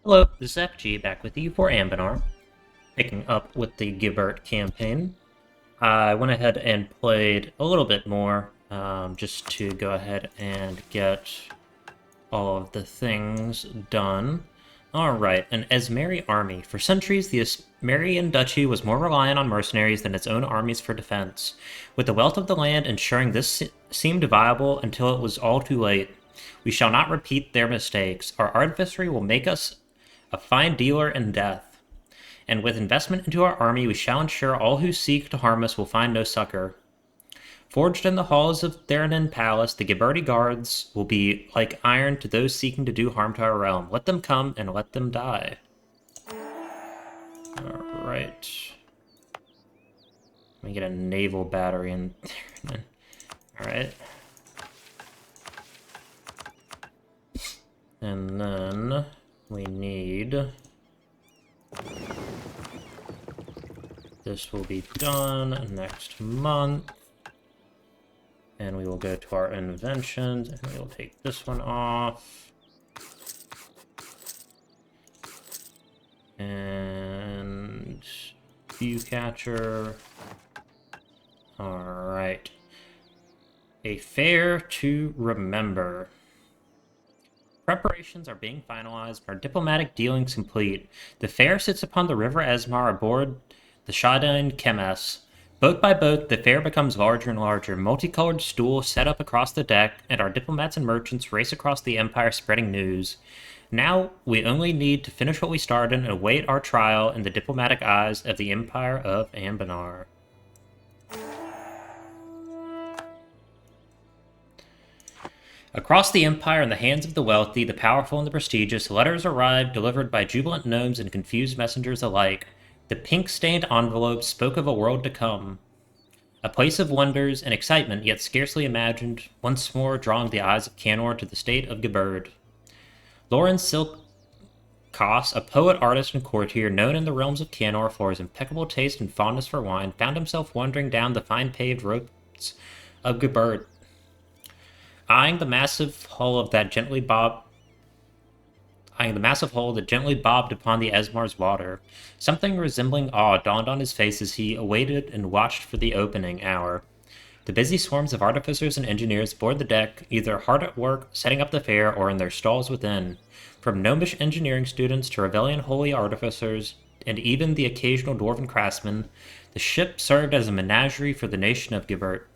Hello, this is FG back with you for Anbennar, picking up with the Giberd campaign. I went ahead and played a little bit more, just to go ahead and get all of the things done. Alright, an Esmeri army. For centuries, the Esmerian duchy was more reliant on mercenaries than its own armies for defense, with the wealth of the land ensuring this seemed viable until it was all too late. We shall not repeat their mistakes. Our artistry will make us a fine dealer in death, and with investment into our army we shall ensure all who seek to harm us will find no succor. Forged in the halls of Theranin Palace, the Giberdi guards will be like iron to those seeking to do harm to our realm. Let them come and let them die. Alright. Let me get a naval battery in there. Alright. And then we need... This will be done next month. And we will go to our inventions, and we will take this one off. And view catcher. Alright. A fair to remember. Preparations are being finalized, our diplomatic dealings complete. The fair sits upon the River Esmar aboard the Shadine Chemes. Boat by boat, the fair becomes larger and larger. Multicolored stools set up across the deck, and our diplomats and merchants race across the empire spreading news. Now, we only need to finish what we started and await our trial in the diplomatic eyes of the Empire of Anbennar. Across the empire, in the hands of the wealthy, the powerful, and the prestigious, letters arrived delivered by jubilant gnomes and confused messengers alike. The pink-stained envelopes spoke of a world to come. A place of wonders and excitement, yet scarcely imagined, once more drawing the eyes of Canor to the state of Giberd. Lauren Silkos, a poet, artist, and courtier known in the realms of Canor for his impeccable taste and fondness for wine, found himself wandering down the fine-paved roads of Giberd, eyeing the massive hull that gently bobbed upon the Esmar's water. Something resembling awe dawned on his face as he awaited and watched for the opening hour. The busy swarms of artificers and engineers board the deck, either hard at work setting up the fair or in their stalls within. From gnomish engineering students to rebellion holy artificers, and even the occasional dwarven craftsman, the ship served as a menagerie for the nation of Gibert.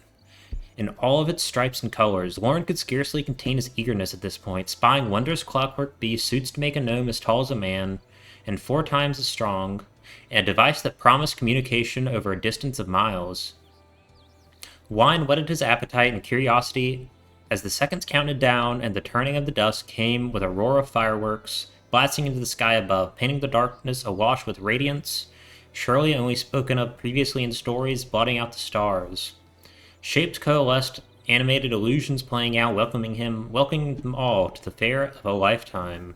In all of its stripes and colors, Lauren could scarcely contain his eagerness at this point, spying wondrous clockwork beasts, suits to make a gnome as tall as a man, and 4 times as strong, and a device that promised communication over a distance of miles. Wine whetted his appetite and curiosity as the seconds counted down and the turning of the dusk came with a roar of fireworks, blasting into the sky above, painting the darkness awash with radiance, surely only spoken of previously in stories, blotting out the stars. Shapes coalesced, animated illusions playing out, welcoming them all to the fair of a lifetime.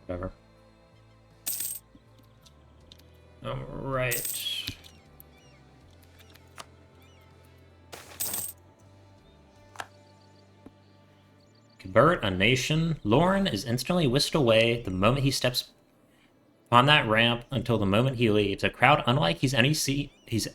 Whatever. Alright. Gibert, a nation. Lauren is instantly whisked away the moment he steps on that ramp until the moment he leaves. A crowd unlike any he's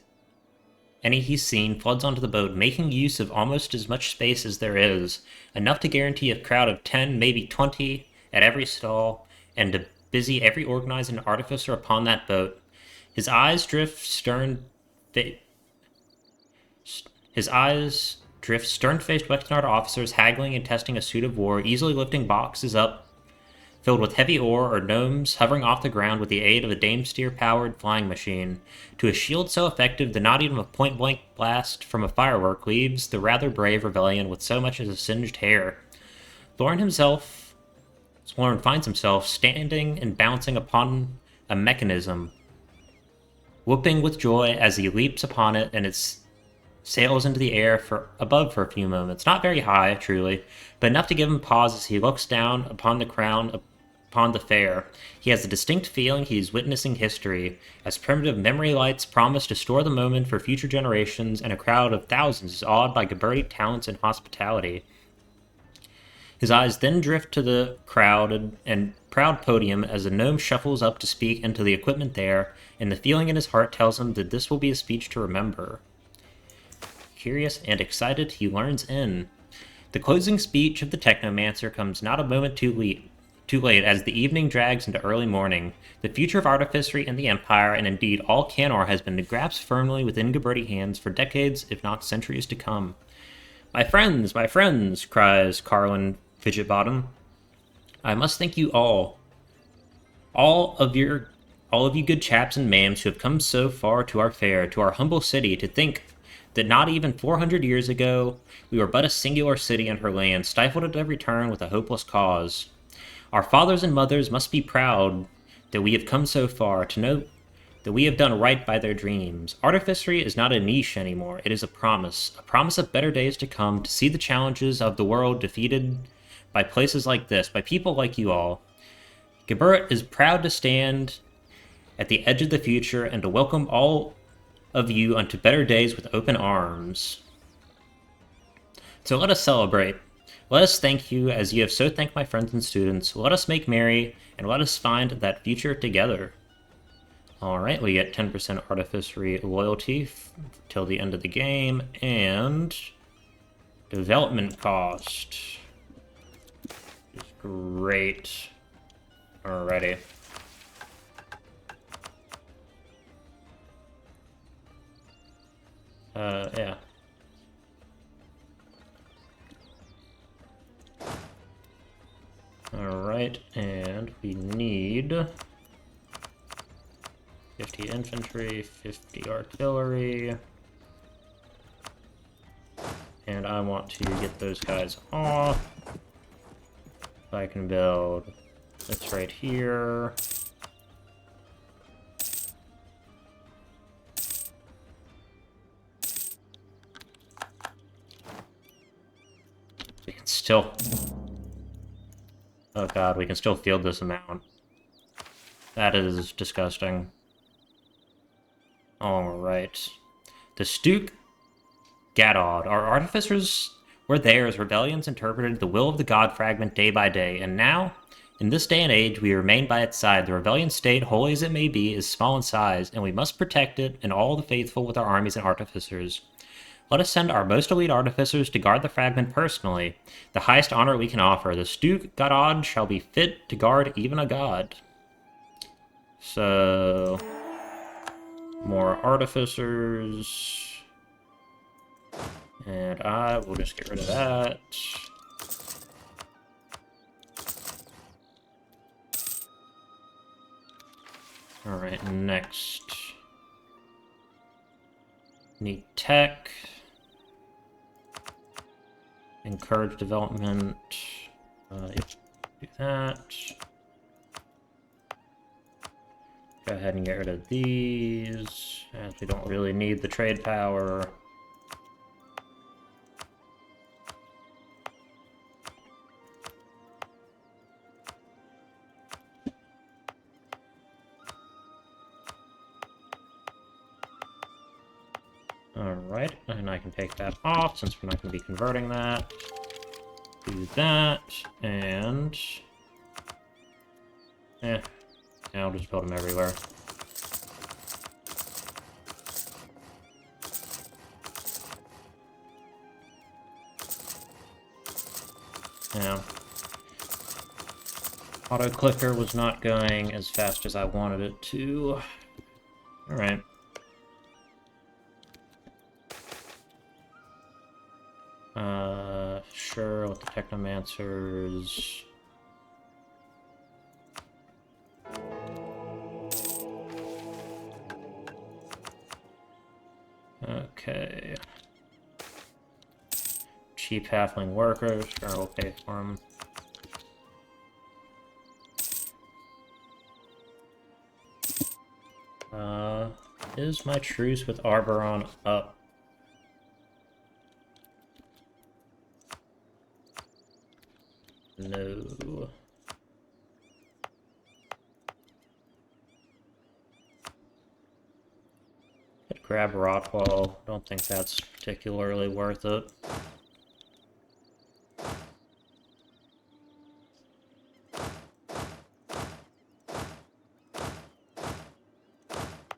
seen floods onto the boat, making use of almost as much space as there is, enough to guarantee a crowd of 10, maybe 20 at every stall, and to busy every organizing artificer upon that boat. His eyes drift stern-faced Wexnard officers haggling and testing a suit of war, easily lifting boxes up filled with heavy ore, or gnomes hovering off the ground with the aid of a Dame-steer-powered flying machine. To a shield so effective that not even a point-blank blast from a firework leaves the rather brave rebellion with so much as a singed hair. Lauren finds himself standing and bouncing upon a mechanism, whooping with joy as he leaps upon it, and it sails into the air above for a few moments. Not very high, truly, but enough to give him pause as he looks down upon the upon the fair. He has a distinct feeling he is witnessing history, as primitive memory lights promise to store the moment for future generations, and a crowd of thousands is awed by Giberdi talents and hospitality. His eyes then drift to the crowded and proud podium as the gnome shuffles up to speak into the equipment there, and the feeling in his heart tells him that this will be a speech to remember. Curious and excited, he learns in. The closing speech of the Technomancer comes not a moment too late as the evening drags into early morning. The future of artificery in the Empire, and indeed all Canor, has been grasped firmly within Giberdi hands for decades, if not centuries to come. My friends, cries Carlin Fidgetbottom. I must thank you all of you good chaps and ma'ams who have come so far to our fair, to our humble city, to think that not even 400 years ago we were but a singular city in her land, stifled at every turn with a hopeless cause. Our fathers and mothers must be proud that we have come so far, to know that we have done right by their dreams. Artificery is not a niche anymore, it is a promise of better days to come, to see the challenges of the world defeated by places like this, by people like you all. Giberd is proud to stand at the edge of the future and to welcome all of you unto better days with open arms. So let us celebrate. Let us thank you as you have so thanked my friends and students. Let us make merry, and let us find that future together. Alright, we get 10% artificery loyalty till the end of the game, and development cost. Great. Alrighty. Yeah. Alright, and we need 50 infantry, 50 artillery. And I want to get those guys off. I can build this right here. We can still... Oh god, we can still field this amount. That is disgusting. Alright. The Stuke Gadod. Our artificers were there as rebellions interpreted the will of the god fragment day by day, and now, in this day and age, we remain by its side. The rebellion state, holy as it may be, is small in size, and we must protect it and all the faithful with our armies and artificers. Let us send our most elite artificers to guard the fragment personally, the highest honor we can offer. The Stuke Gadod shall be fit to guard even a god. So... more artificers... and I will just get rid of that. Alright, next. Need tech. Encourage development. Yep, do that. Go ahead and get rid of these, as we don't really need the trade power. Alright, and I can take that off since we're not going to be converting that. Do that, and... yeah, I'll just build them everywhere. Yeah. Auto-clicker was not going as fast as I wanted it to. Alright. Sure, with the Technomancers. Okay. Cheap halfling workers, sure, we'll pay for them. Is my truce with Arboron up? No. grab Rotwall. Don't think that's particularly worth it.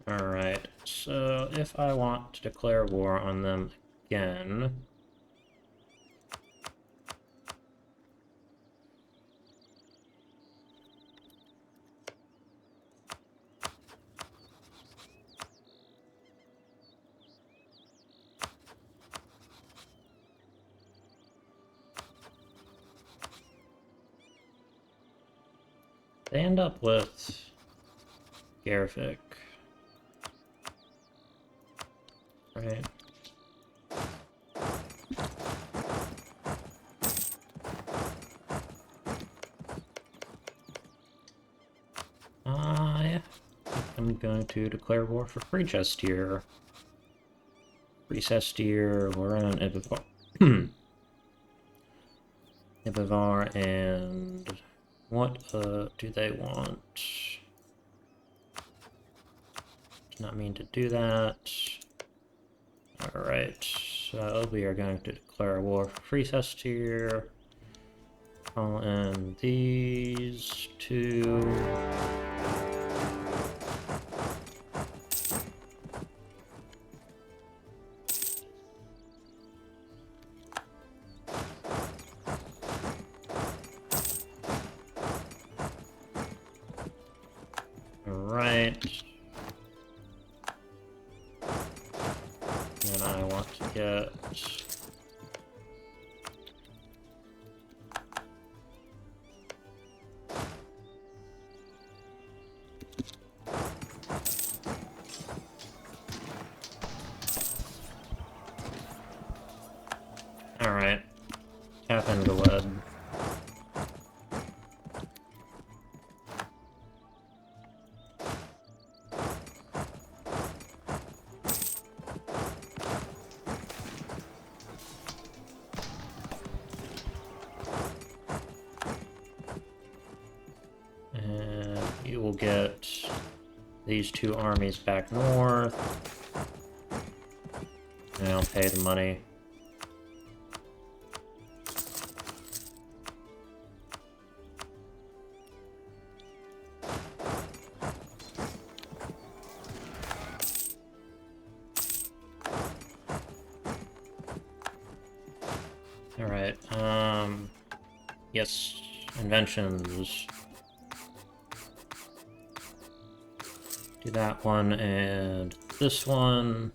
Alright, so if I want to declare war on them again... They end up with Garvik. Right. I'm going to declare war for Free Chestier. Free Chestier, we're on Ibivar. Ibivar, and what do they want? Did not mean to do that. Alright, so we are going to declare war for Free Chestier. Call in these two. Alright. And I want to get... Alright. Tap into lead. And you will get these two armies back north. And I'll pay the money. Alright, yes, inventions. Do that one and this one.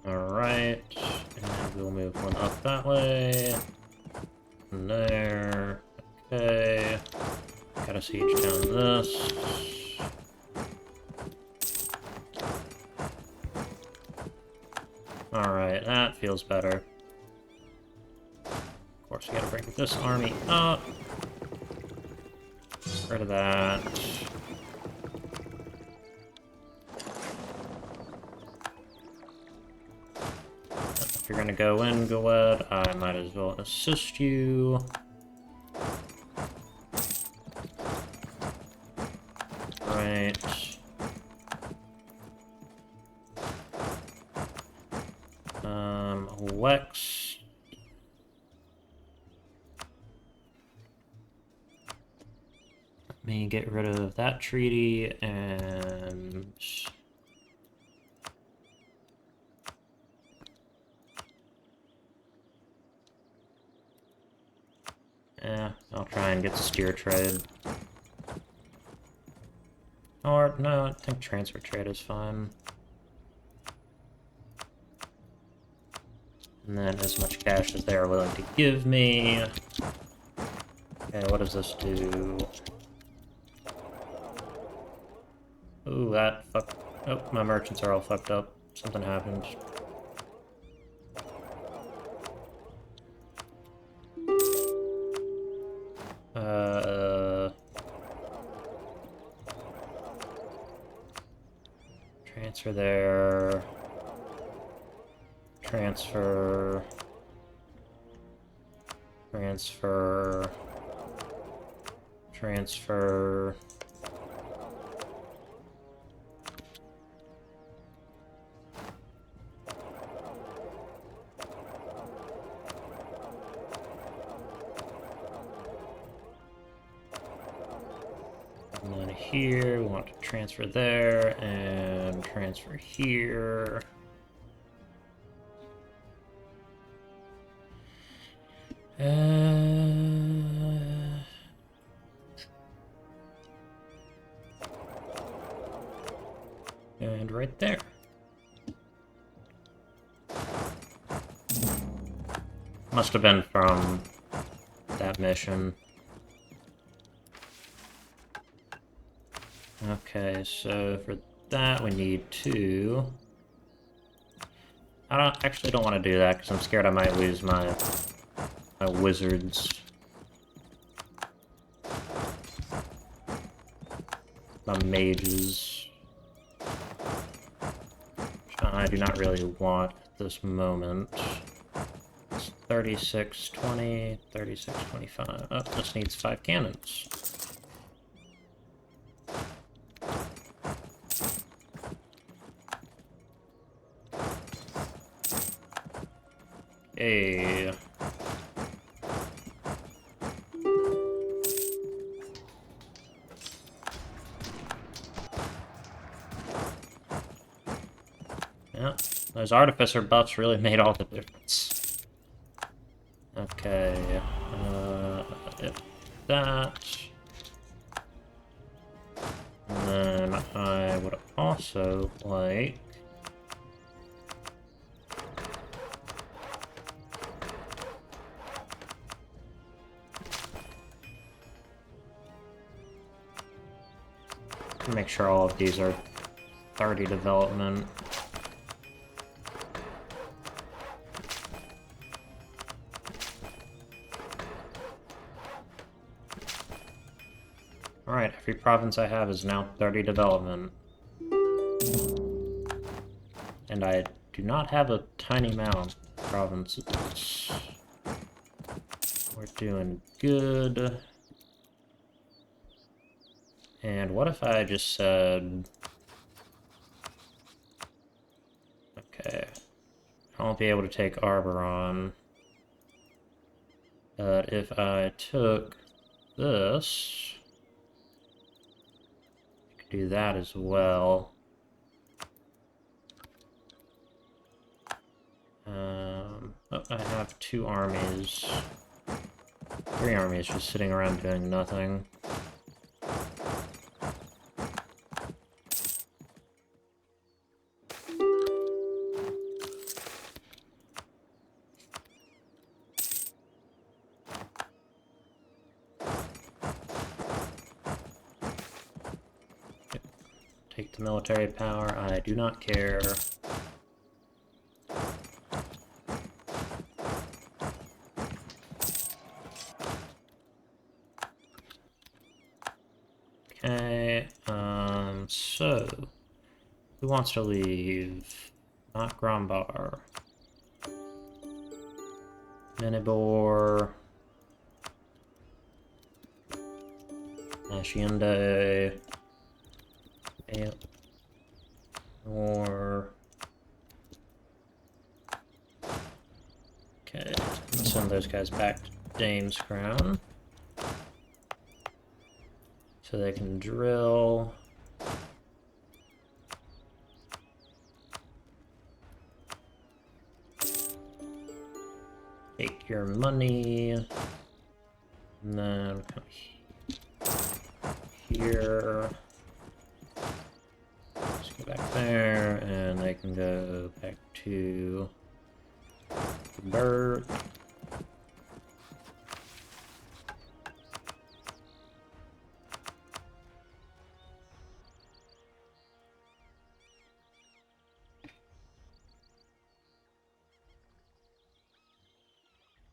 Alright, and we'll move one up that way. And there. Okay. Gotta siege down this. Alright, that feels better. Of course, we gotta bring this army up. Get rid of that. If you're gonna go in, Giberd, I might as well assist you. Right. Wex. Let me get rid of that treaty and... Yeah, I'll try and get steer trade. Or, no, I think transfer trade is fine. And then as much cash as they are willing to give me. Okay, what does this do? Ooh, that fuck. Oh, my merchants are all fucked up. Something happened. Transfer there. Transfer. Transfer. Transfer. And then here, we want to transfer there, and transfer here. And right there. Must have been from that mission. Okay, so for that we need 2. I actually don't want to do that because I'm scared I might lose my wizards. My mages. I do not really want at this moment. It's 3620, 3625. Oh, this needs 5 cannons. Hey. Yeah, those artificer buffs really made all the difference. Okay, if that. And then I would also like to make sure all of these are 30 development. Alright, every province I have is now 30 development. And I do not have a tiny amount of provinces. We're doing good. And what if I just said... Okay. I won't be able to take Arboron. But if I took this... I could do that as well. Oh, I have 2 armies. 3 armies just sitting around doing nothing. Take the military power, I do not care. Okay, so... Who wants to leave? Not Grombar. Menibor. Ashiende. Or... Okay, let's send those guys back to Dame's Crown. So they can drill. Take your money. And then come here. Let's go back there, and they can go back to Giberd.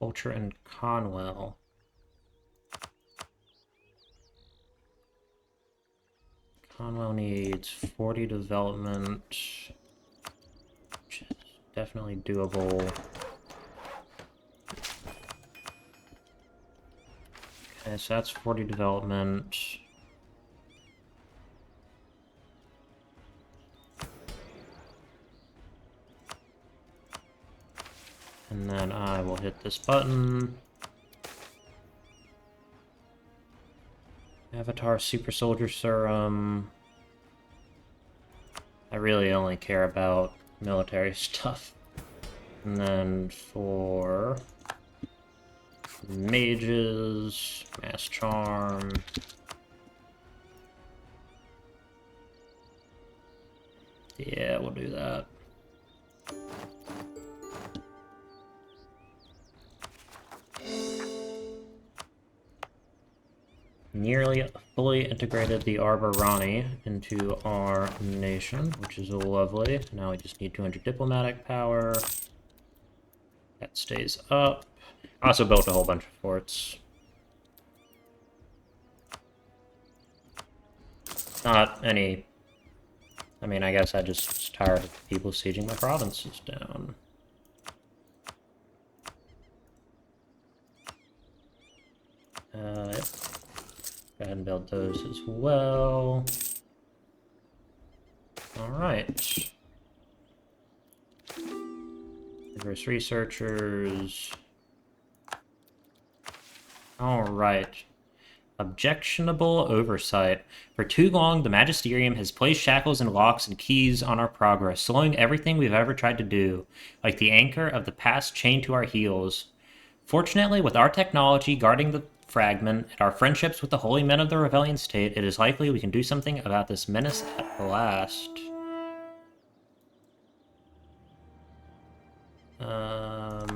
Ultra and Conwell. Conwell needs 40 development, which is definitely doable. Okay, so that's 40 development. And then I will hit this button. Avatar Super Soldier Serum. I really only care about military stuff. And then for mages, Mass Charm. Yeah, we'll do that. Nearly fully integrated the Arborani into our nation, which is lovely. Now we just need 200 diplomatic power. That stays up. I also built a whole bunch of forts. Not any... I mean, I guess I just was tired of people sieging my provinces down. Yep. Go ahead and build those as well. Alright. Diverse researchers. Alright. Objectionable oversight. For too long, the Magisterium has placed shackles and locks and keys on our progress, slowing everything we've ever tried to do, like the anchor of the past chained to our heels. Fortunately, with our technology guarding the fragment and our friendships with the holy men of the rebellion state, it is likely we can do something about this menace at last. What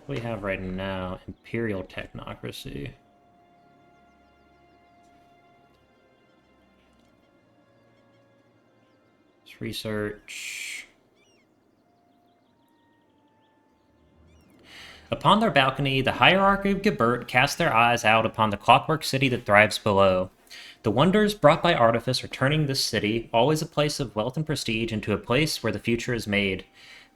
do we have right now? Imperial technocracy. Let's research. Upon their balcony, the hierarchy of Giberd cast their eyes out upon the clockwork city that thrives below. The wonders brought by artifice are turning this city, always a place of wealth and prestige, into a place where the future is made.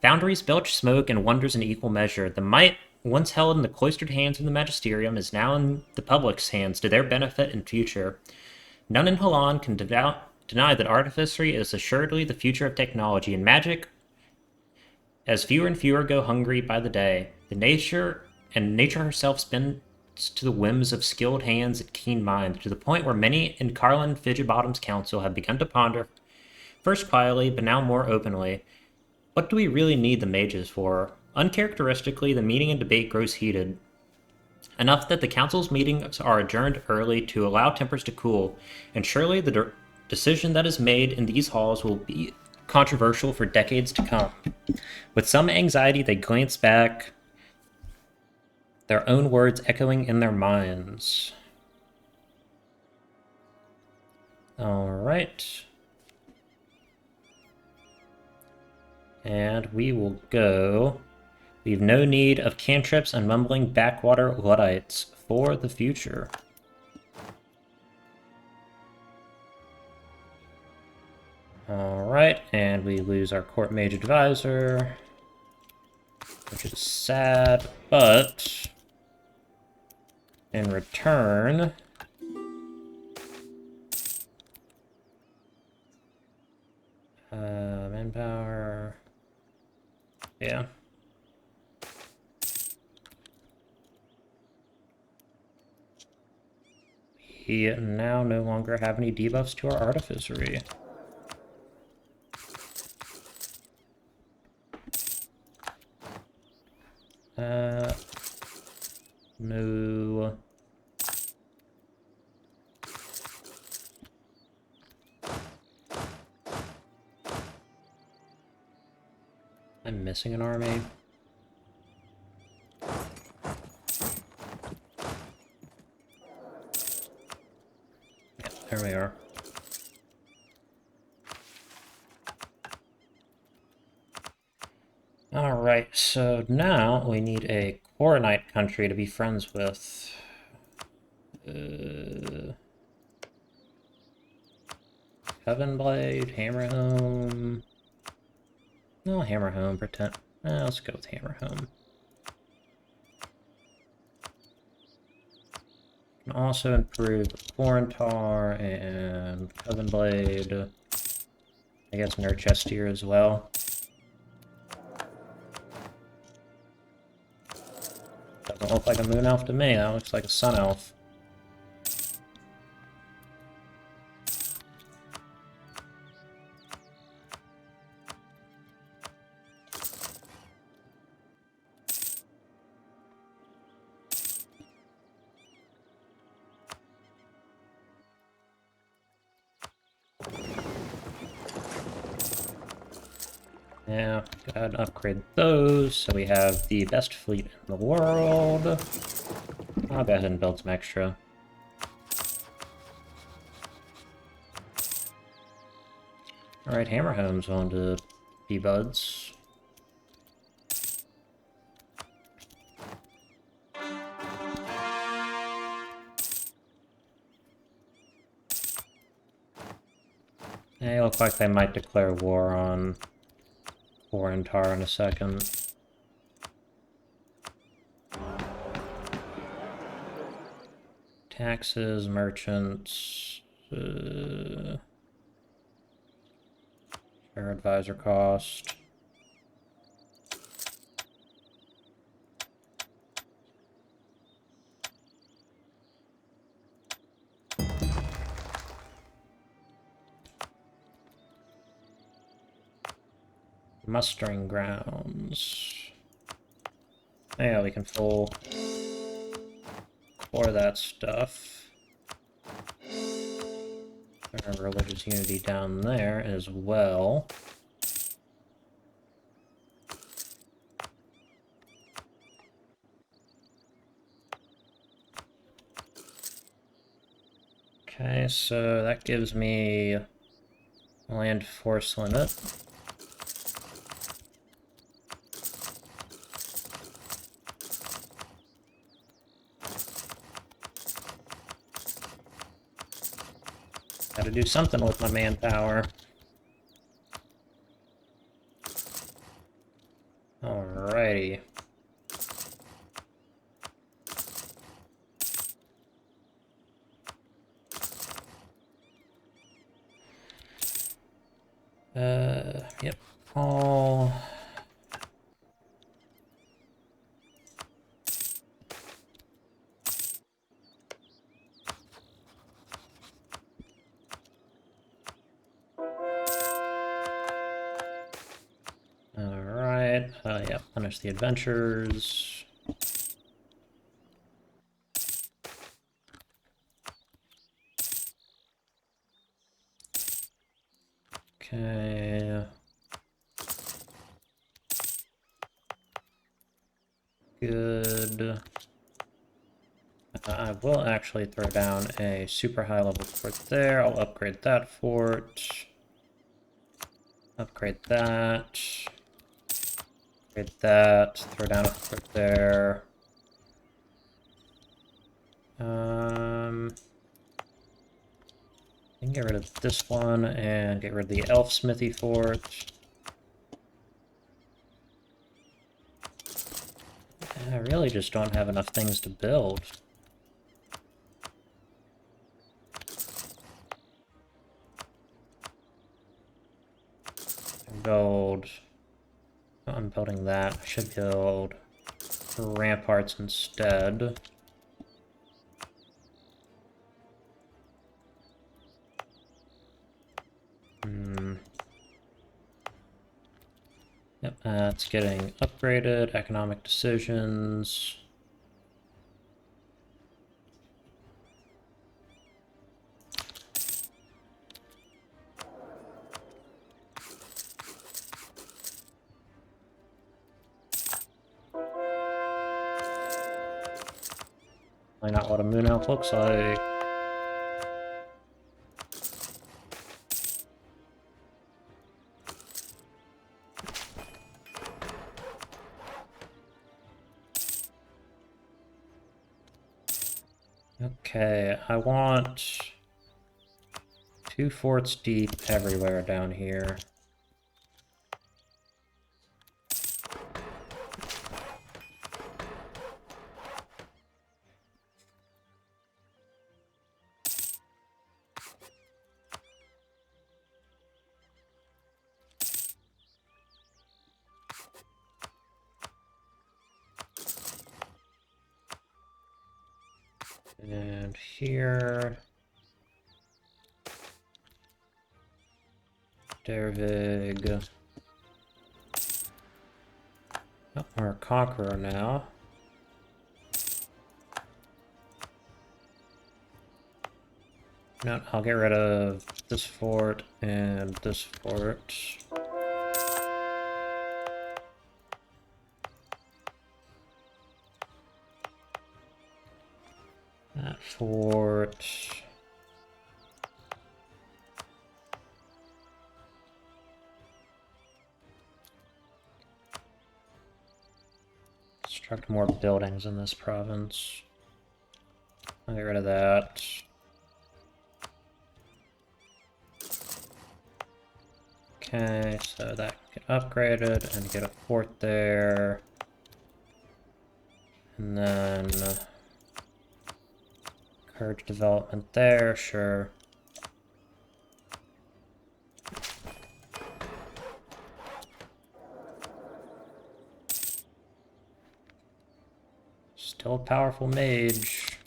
Foundries belch smoke and wonders in equal measure. The might once held in the cloistered hands of the magisterium is now in the public's hands to their benefit and future. None in Halan can deny that artificery is assuredly the future of technology and magic, as fewer and fewer go hungry by the day. Nature herself spins to the whims of skilled hands and keen minds, to the point where many in Carlin Fidgebottom's council have begun to ponder, first quietly, but now more openly, what do we really need the mages for? Uncharacteristically, the meeting and debate grows heated, enough that the council's meetings are adjourned early to allow tempers to cool, and surely the decision that is made in these halls will be controversial for decades to come. With some anxiety, they glance back, their own words echoing in their minds. Alright. And we will go. We have no need of cantrips and mumbling backwater Luddites for the future. Alright, and we lose our court mage advisor, which is sad, but in return, manpower, yeah. We now no longer have any debuffs to our artificery. No. I'm missing an army. Yeah, there we are. Alright, so now we need a Coronite country to be friends with. Coven Blade, Hammer Home. No, Hammer Home, pretend. Let's go with Hammer Home. Can also improve Florentar and Coven Blade. I guess Nerd Chest here as well. Doesn't look like a Moon Elf to me, that looks like a Sun Elf. Yeah, go ahead and upgrade those so we have the best fleet in the world. I'll go ahead and build some extra. Alright, Hammer Home's on to B-Buds. They look like they might declare war on Florentar in a second. Taxes, merchants, share advisor cost. Mustering grounds. Yeah, we can full core that stuff. Our religious unity down there as well. Okay, so that gives me a land force limit. Gotta do something with my manpower. Alrighty. Yep, all. Alright, yeah, punish the adventures. Okay. Good. I will actually throw down a super high level fort there. I'll upgrade that fort. Upgrade that. Upgrade that. Throw down a fort there. I can get rid of this one and get rid of the elf smithy fort. I really just don't have enough things to build. Build. I'm building that. I should build ramparts instead. Yep, it's getting upgraded. Economic decisions. Probably not what a moon elf looks like. Okay, I want 2 forts deep everywhere down here. And here... Dervig. Oh, we're a conqueror now. No, I'll get rid of this fort and this fort. That fort. Construct more buildings in this province. I'll get rid of that. Okay, so that can get upgraded and get a fort there. And then encourage development there, sure. Still a powerful mage.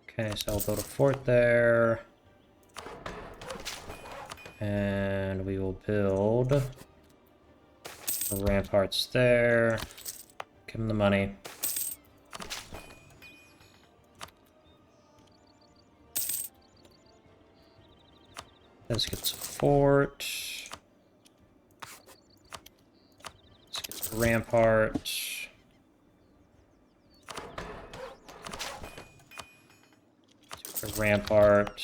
Okay, so I'll build a fort there. And we will build the ramparts there. Give him the money. This gets a fort. This gets a rampart. A rampart.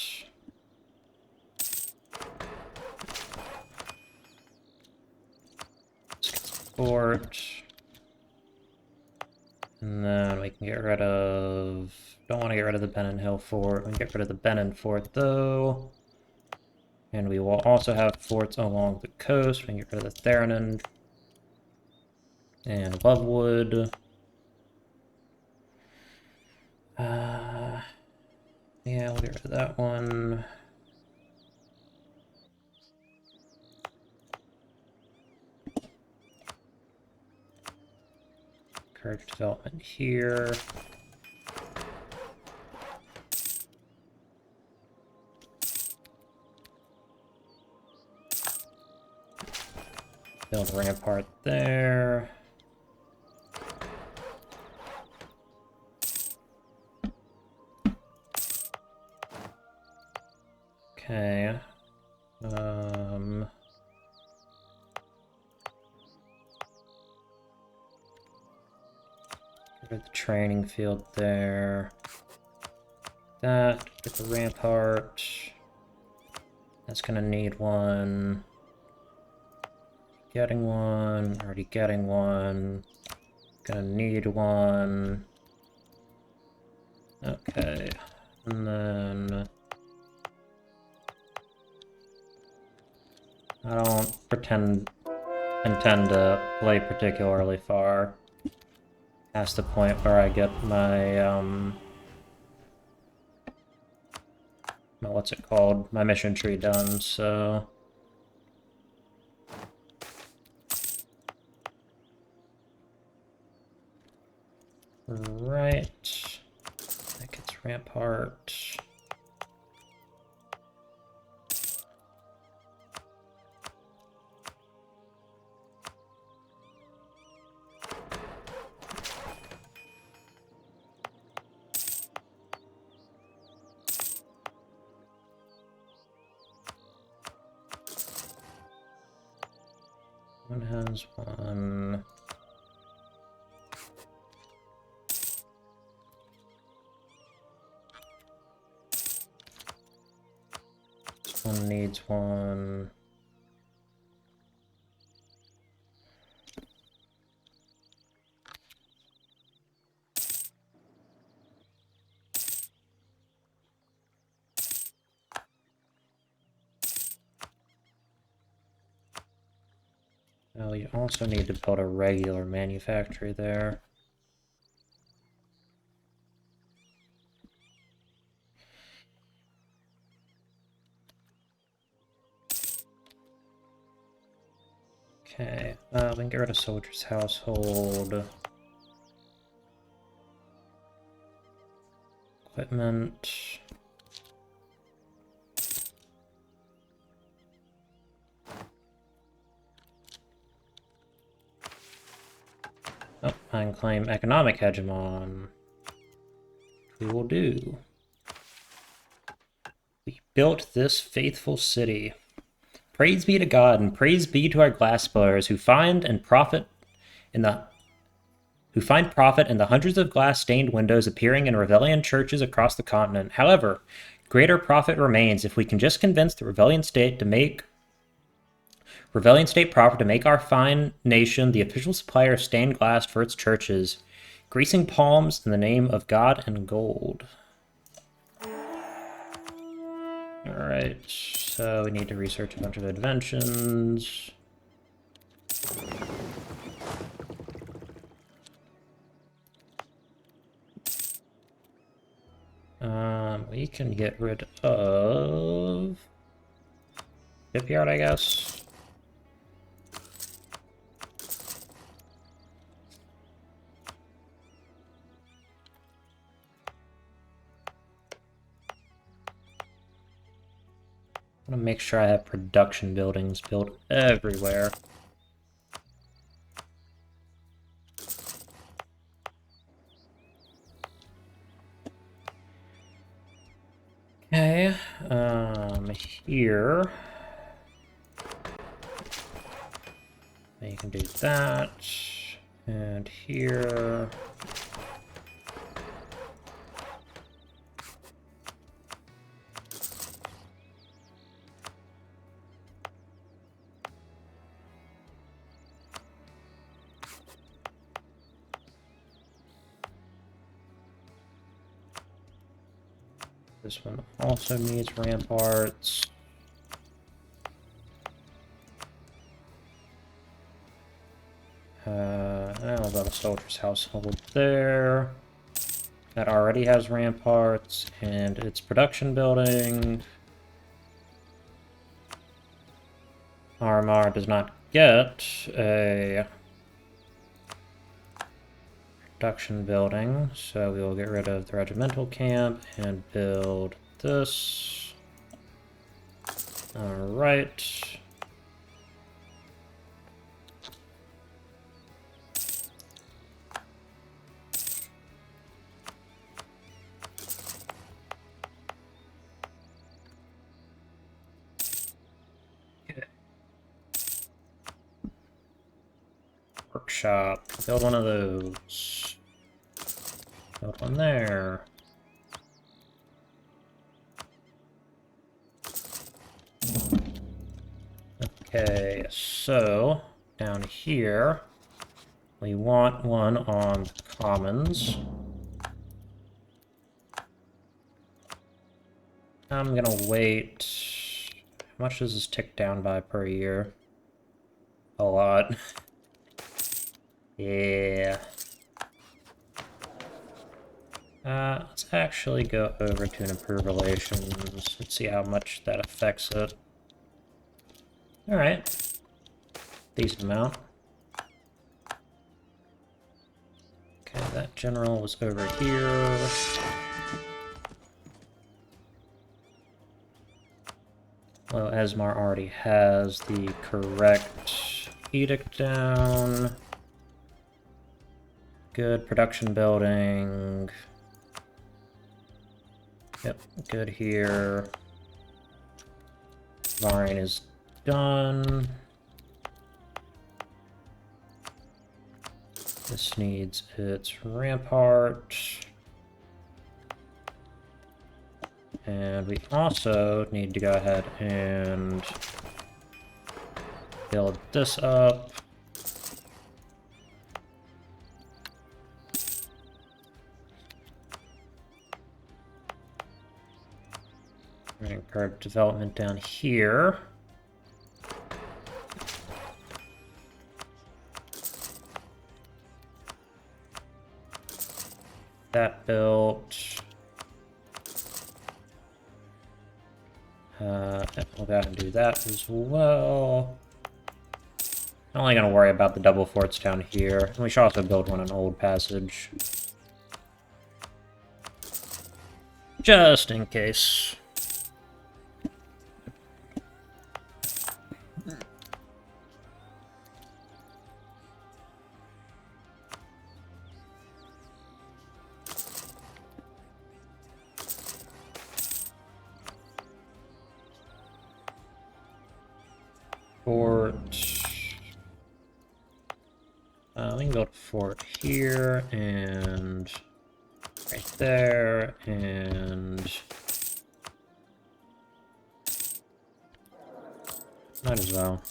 This gets a fort. And then we can get rid of... Don't want to get rid of the Benin Hill Fort. We can get rid of the Benin Fort, though. And we will also have forts along the coast. We can get rid of the Theranon and Lovewood. Yeah, we'll get rid of that one. Encourage development here. Build a rampart there. Okay. Get rid of the training field there. That, get the rampart. That's gonna need one. Getting one, already getting one. Gonna need one. Okay, and then... I don't intend to play particularly far past the point where I get my, what's it called? My mission tree done, so... Right. That gets rampart. One has one. This one needs one. Now we also need to build a regular manufactory there. Okay, we can get rid of Soldier's Household. Equipment. Oh, I can claim Economic Hegemon. We will do. We built this faithful city. Praise be to God, and praise be to our glass blowers who find profit in the hundreds of glass-stained windows appearing in Rebellion churches across the continent. However, greater profit remains if we can just convince the Rebellion State proper to make our fine nation the official supplier of stained glass for its churches, greasing palms in the name of God and gold. Alright, so we need to research a bunch of inventions. We can get rid of Shipyard, I guess. I want to make sure I have production buildings built everywhere. Okay, here. You can do that. And here. This one also needs ramparts. I'll build a soldier's household there. That already has ramparts, and its production building. Armar does not get a production building, so we will get rid of the regimental camp and build this. Alright. Workshop. Build one of those. Build one there. Okay, so down here we want one on commons. I'm gonna wait. How much does this tick down by per year? A lot. Yeah. Let's actually go over to an improve relations and see how much that affects it. Alright. Decent amount. Okay, that general was over here. Well, Esmar already has the correct edict down. Good production building. Yep, good here. Varine is done. This needs its rampart. And we also need to go ahead and build this up. Current development down here. that built. We'll go ahead and do that as well. I'm only going to worry about the double forts down here. And we should also build one in Old Passage. Just in case. Fort. We can build a fort here and right there and might as well.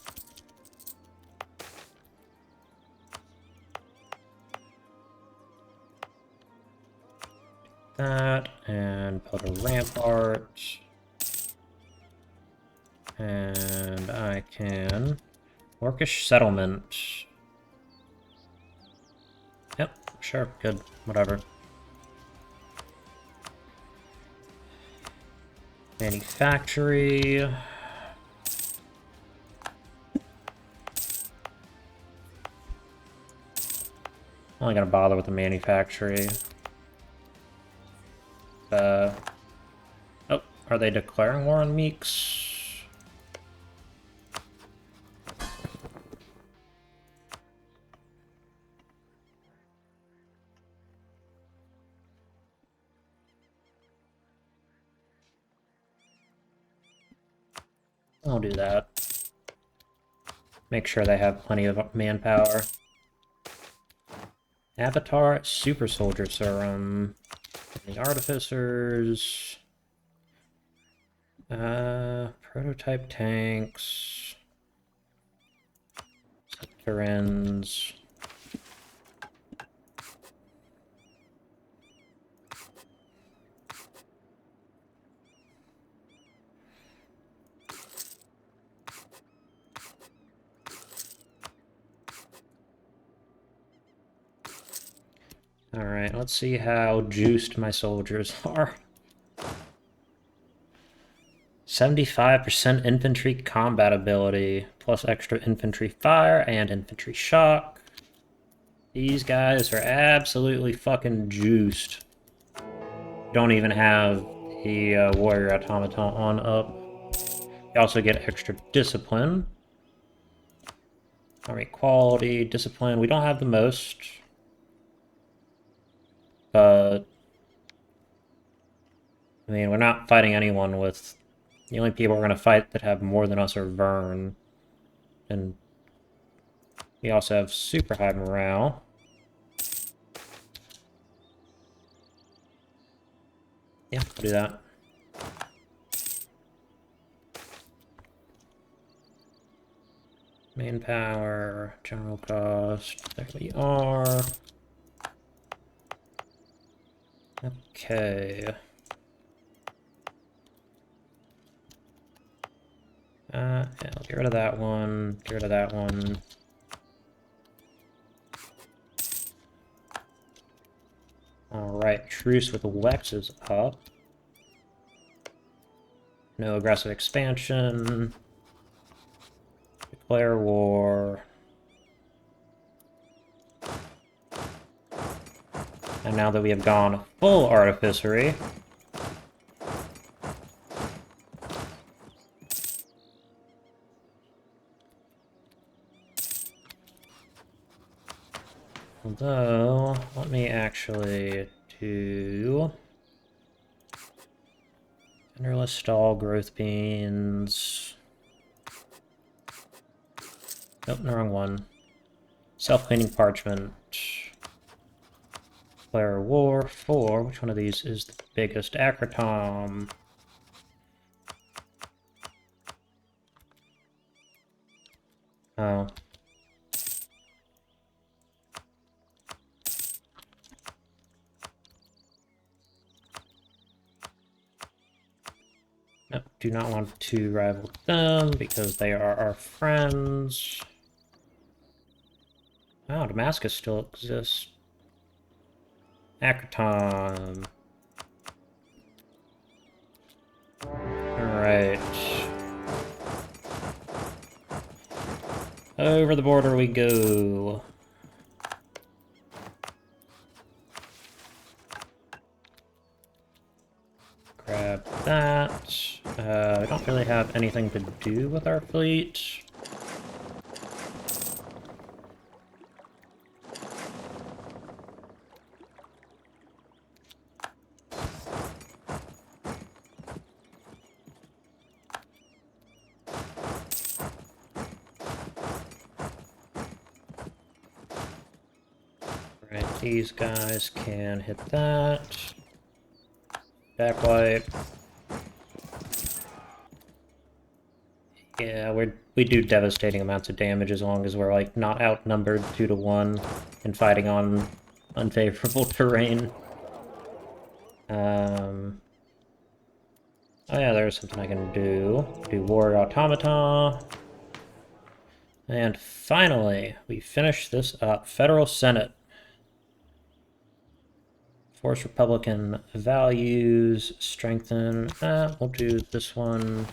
That and put a rampart. And I can Orcish settlement. Yep, sure, good, whatever. Manufactory. I'm only gonna bother with the manufactory. Oh, are they declaring war on Meeks? I'll do that. Make sure they have plenty of manpower. Avatar, Super Soldier Serum. The Artificers. Prototype tanks. Sectorins. Alright, let's see how juiced my soldiers are. 75% infantry combat ability, plus extra infantry fire and infantry shock. These guys are absolutely fucking juiced. Don't even have the warrior automaton on up. You also get extra discipline. Army quality, discipline. We don't have the most. But I mean, we're not fighting anyone with... The only people we're going to fight that have more than us are Vern. And we also have super high morale. Yeah, I'll do that. Manpower, general cost, there we are. Okay. Yeah, I'll get rid of that one, get rid of that one. Alright, truce with Wex is up. No aggressive expansion. Declare war. And now that we have gone full artificery, although, let me actually do Genderless stall, growth beans. Nope, the wrong one. Self-cleaning parchment. Declare war for, which one of these is the biggest? Akratom. Oh. Nope, do not want to rival them because they are our friends. Wow, Damascus still exists. Acrotom. Alright. Over the border we go. Grab that. I don't really have anything to do with our fleet. Right, these guys can hit that. Backwipe. Yeah, we do devastating amounts of damage as long as we're like not outnumbered 2-1 and fighting on unfavorable terrain. Oh yeah, there's something I can do. Do Warrior Automata. And finally, we finish this up. Federal Senate. Force Republican values. Strengthen. We'll do this one.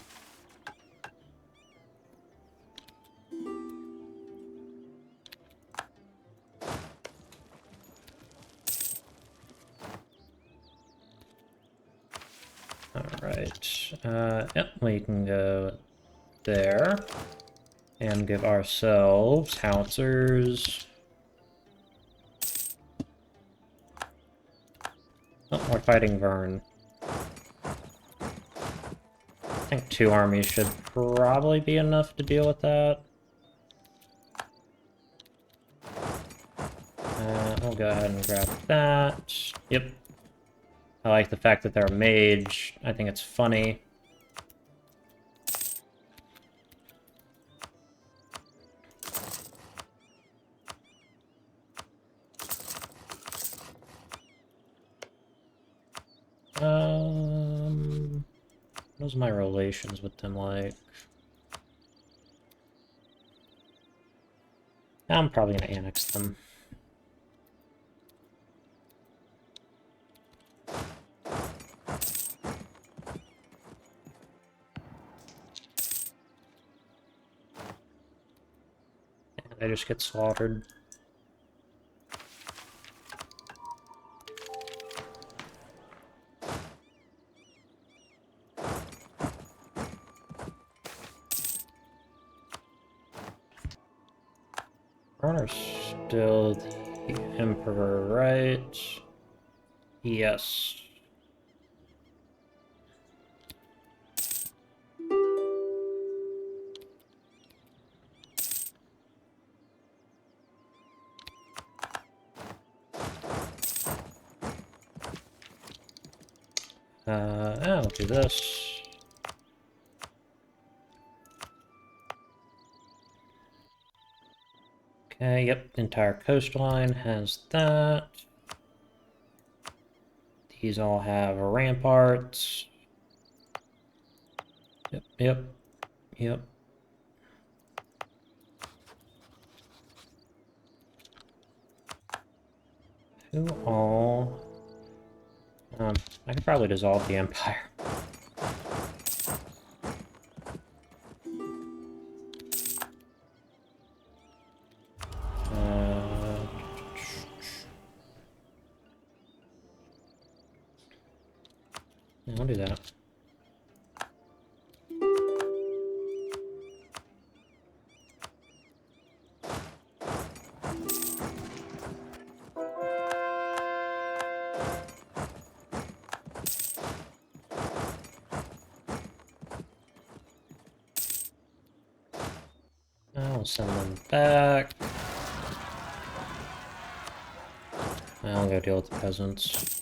Alright. Yep, we can go there. And give ourselves howitzers. Oh, we're fighting Vern. I think 2 armies should probably be enough to deal with that. I'll go ahead and grab that. Yep. I like the fact that they're a mage. I think it's funny. What's my relations with them like? I'm probably gonna annex them. And they just get slaughtered. Runner's still the Emperor, right? Yes. I'll do this. Okay, yep, the entire coastline has that. These all have ramparts. Yep. Who all... I could probably dissolve the Empire. Yeah, I'll do that. I'll send them back. I'll go deal with the peasants.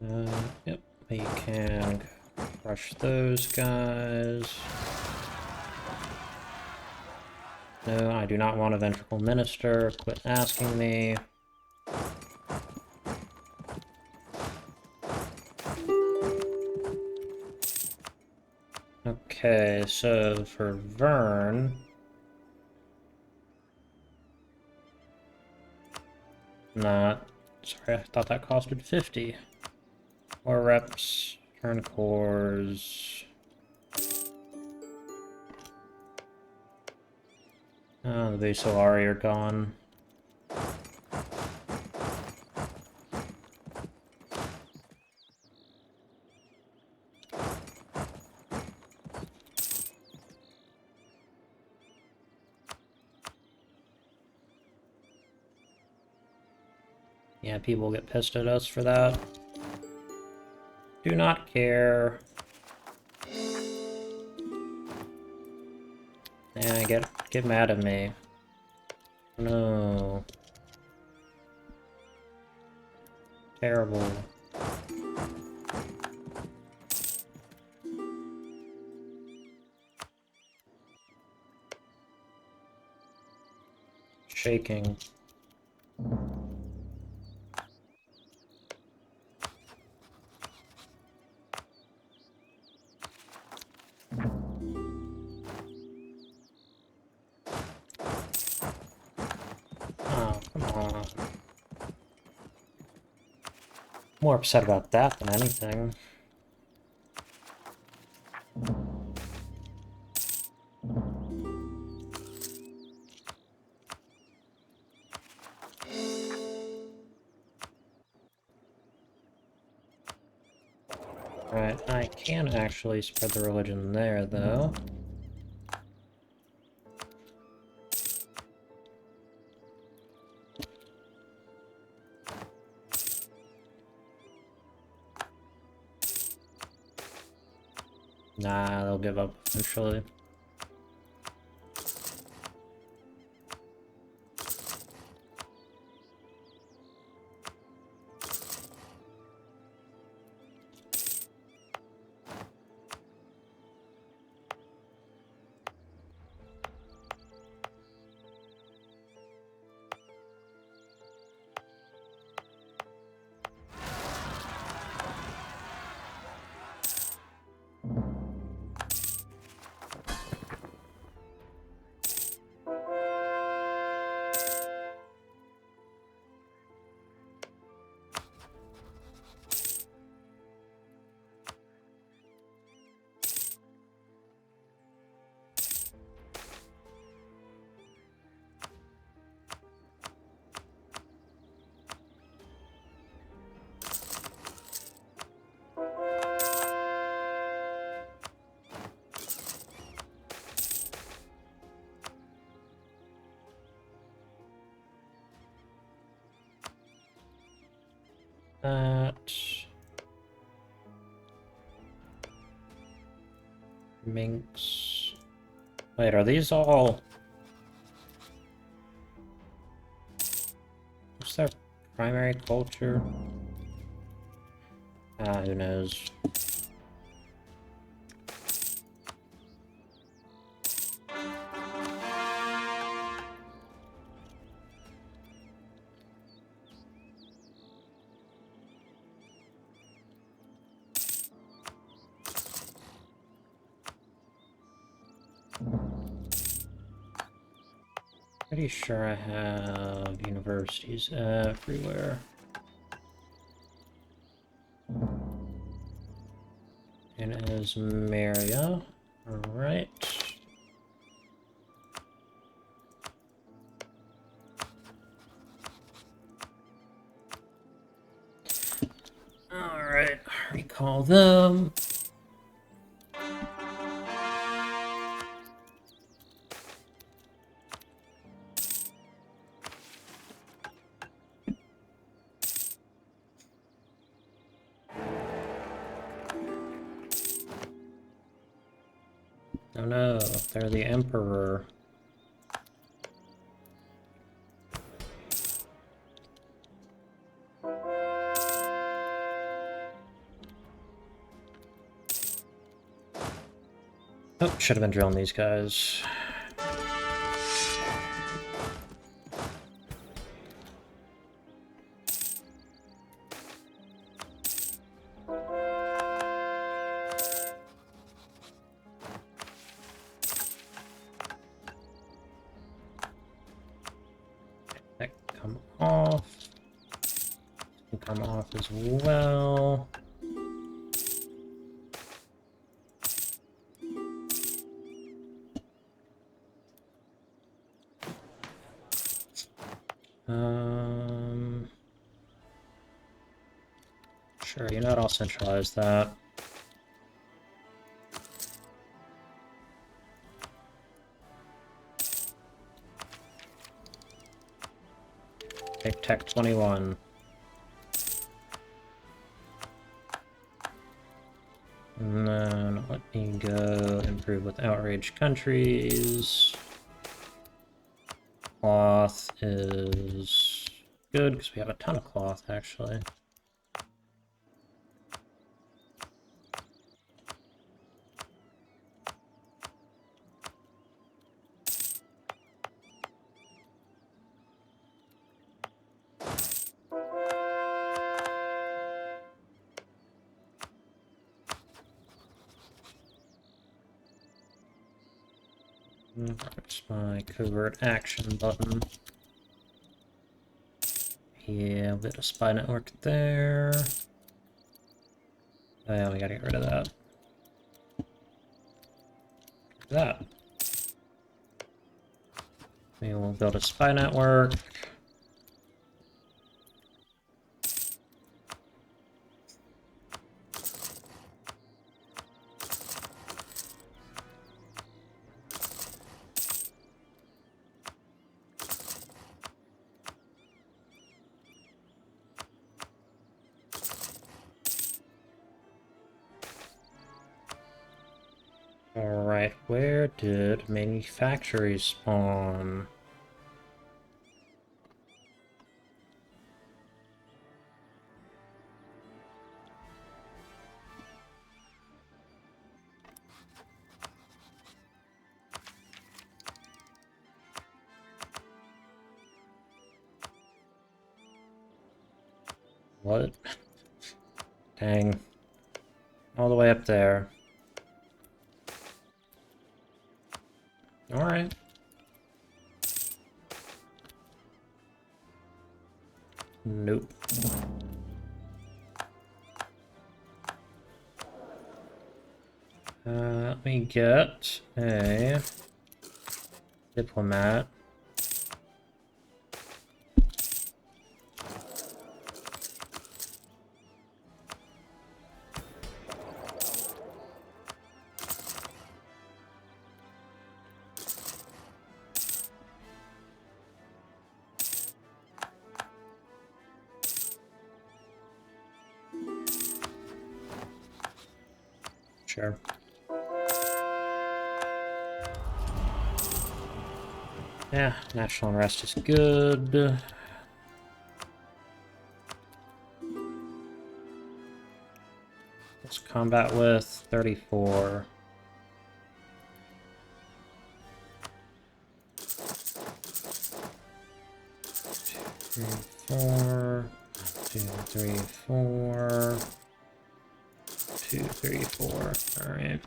Yep, we can crush those guys. No, I do not want a ventricle minister. Quit asking me. Okay, so for Vern... Not... Sorry, I thought that costed 50. More reps, turn cores... Oh, the Vasolari are gone. Yeah, people get pissed at us for that. Do not care. Yeah, get mad at me. No. Terrible. Shaking. Oh, come on. More upset about that than anything. Right, I can actually spread the religion there, though. Nah, they'll give up eventually. That... Minx... Wait, are these all... What's their primary culture? Ah, who knows. Pretty sure I have universities everywhere. And it is Maria. Alright. Alright, recall them. Oh no, they're the Emperor. Oh, should have been drilling these guys. That can come off. Can come off as well. Sure, you know what, I'll centralize that. Take Tech 21. And then let me go improve with outrage countries. Cloth is good because we have a ton of cloth actually. That's my covert action button. Yeah, a bit of spy network there. Oh yeah, we gotta get rid of that. That. We will build a spy network. Alright, where did manufactories spawn? What? Dang. All the way up there. Alright. Nope. Let me get a diplomat. Sure. Yeah, national unrest is good. Let's combat with 34. Two, 4. 2, 3, 4. 2, 3, 4. Alright.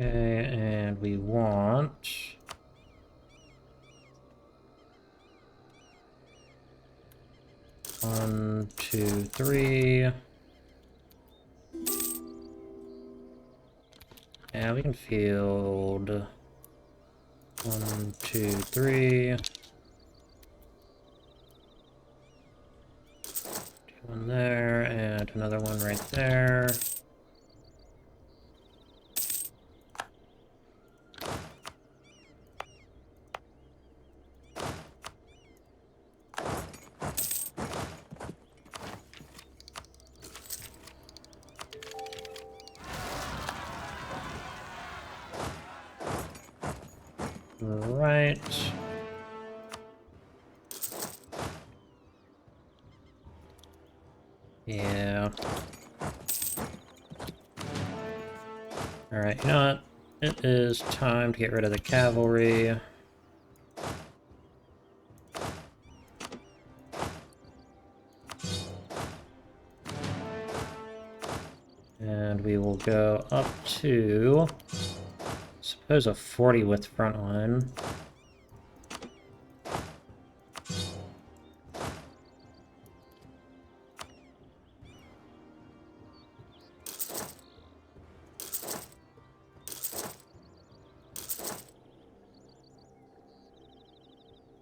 Okay, and we want 1, 2, 3. Yeah, we can field 1, 2, 3. One there, and another one right there. Right. Yeah. Alright, you know what? It is time to get rid of the cavalry. And we will go up to, I suppose, a 40 width front line.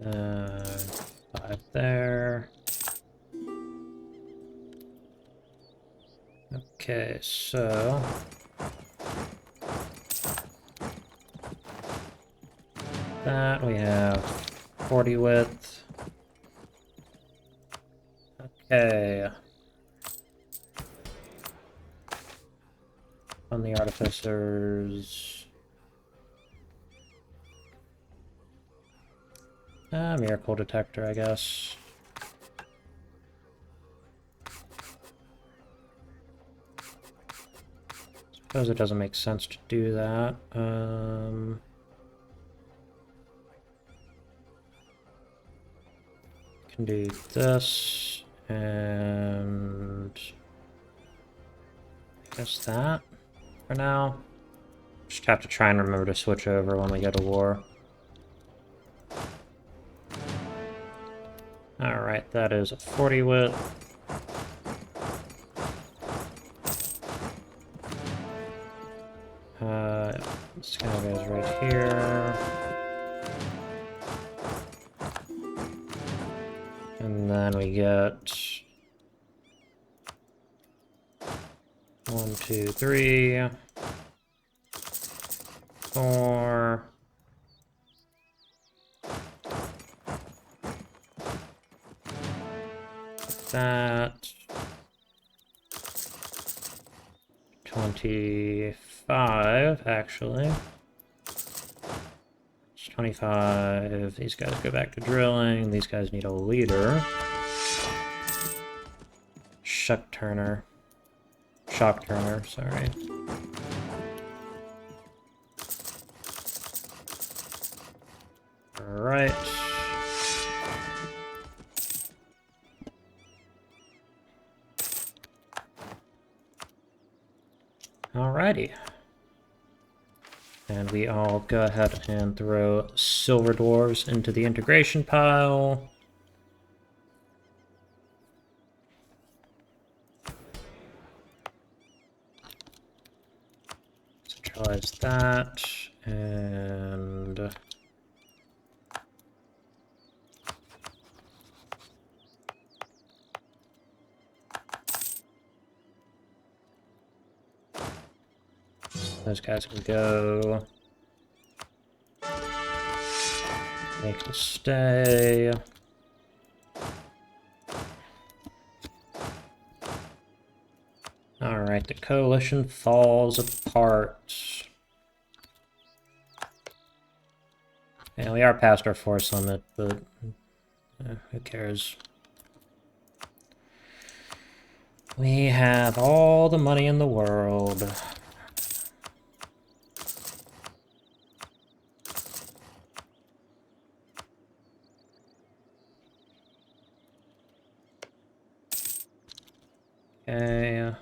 Uh, 5 there. Okay, so that we have 40 width. Okay. On the artificers. Miracle detector, I guess. Suppose it doesn't make sense to do that. Can do this and I guess that for now. Just have to try and remember to switch over when we go to war. Alright, that is a 40 width. This guy goes right here. And then we get 1, 2, 3, 4. That 25 actually. It's 25. These guys go back to drilling. These guys need a leader. Shock turner, sorry. Alright. Alrighty. And we all go ahead and throw silver dwarves into the integration pile. Centralize that, and those guys can go. They can stay. Alright, the coalition falls apart. Yeah, we are past our force limit, but who cares? We have all the money in the world. Okay.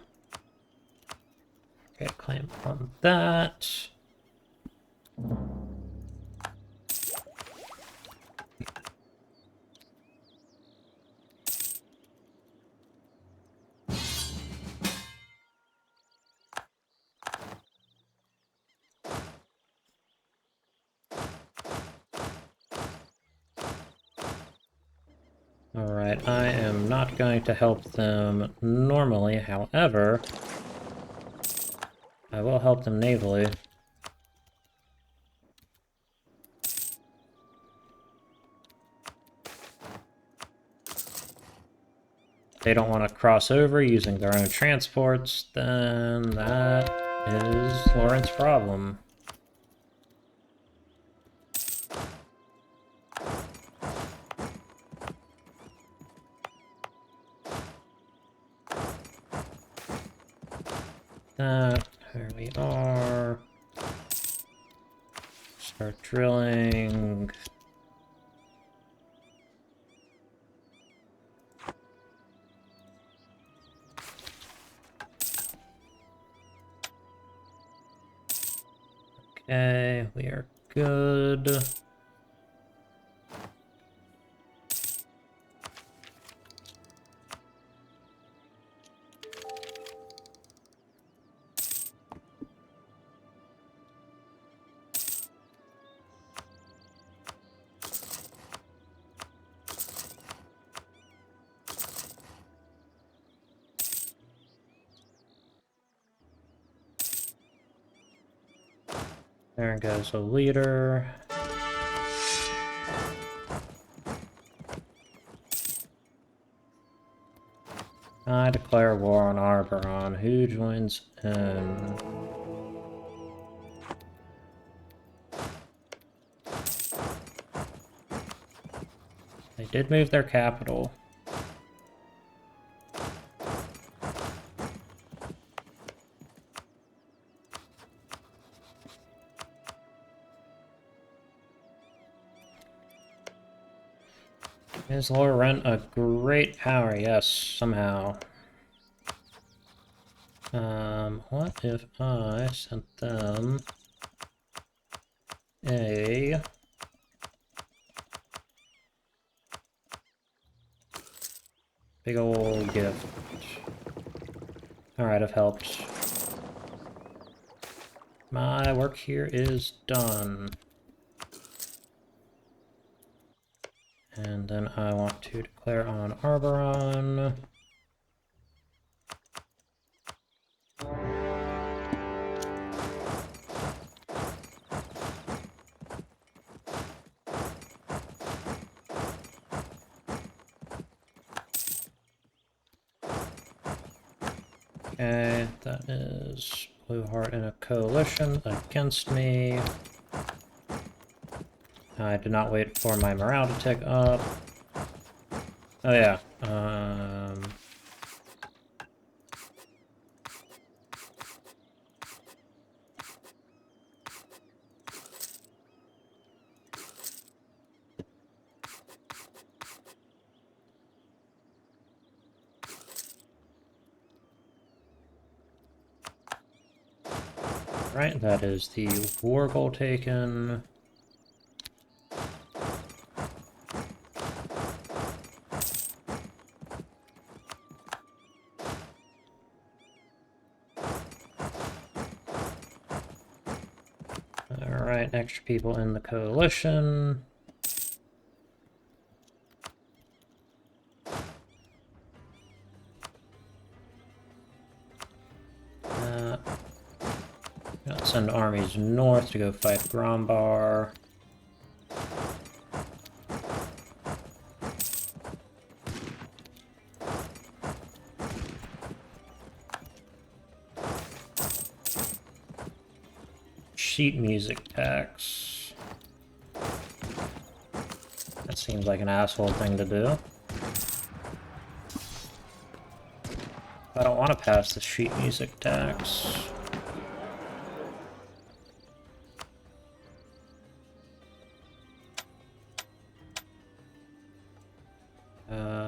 Okay, claim on that. Alright, I am not going to help them normally, however, I will help them navally. They don't want to cross over using their own transports, then that is Lauren's problem. There we are. Start drilling. Okay, we are good. There goes a leader. I declare war on Arboron. Who joins in? They did move their capital. Is Loren a great power? Yes, somehow. What if I sent them a big old gift? Alright, I've helped. My work here is done. And then I want to declare on Arboron. Okay, that is Blue Heart in a coalition against me. I did not wait for my morale to tick up. Oh yeah, right, that is the war goal taken. Alright, extra people in the coalition. Gonna send armies north to go fight Grombar. Sheet music tax. That seems like an asshole thing to do. I don't want to pass the sheet music tax.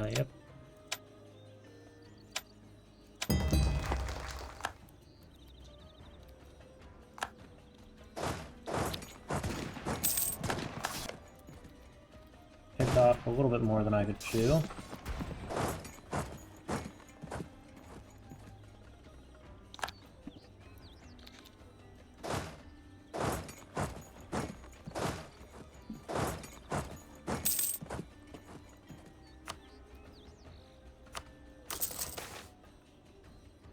Yep. Picked off a little bit more than I could chew.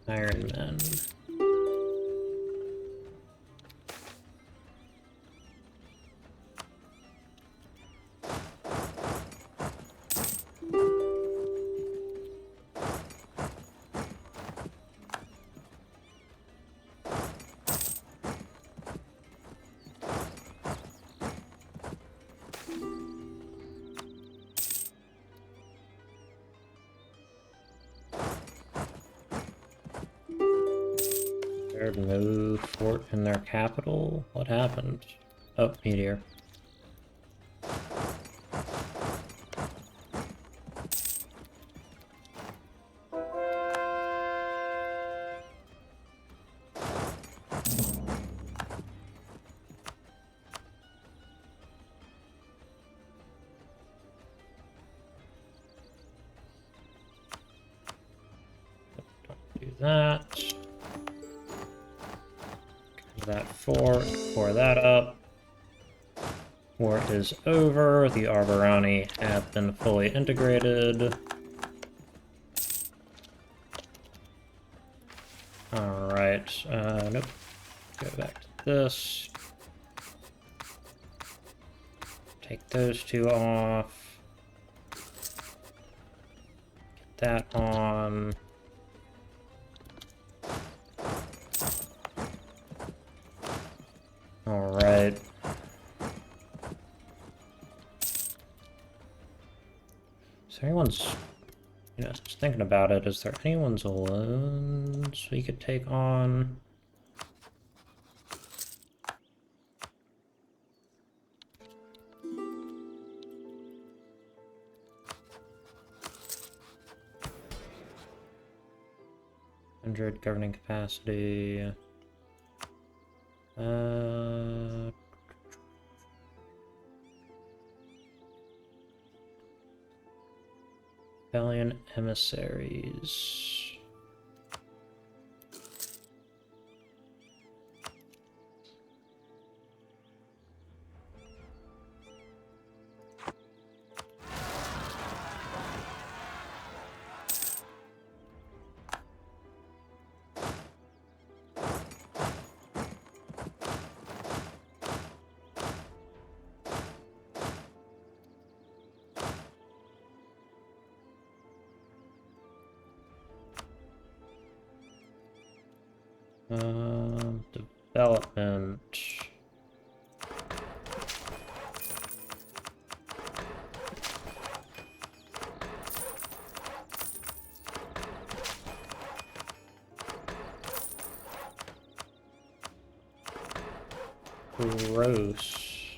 Iron Men. There's no fort in their capital? What happened? Oh, meteor. Don't do that. That fort, pour that up. War is over. The Arborani have been fully integrated. Alright, nope. Go back to this. Take those two off. Get that on. Alright. So anyone's, just thinking about it, is there anyone's loans we could take on? Governing capacity. Rebellion emissaries. Development. Gross.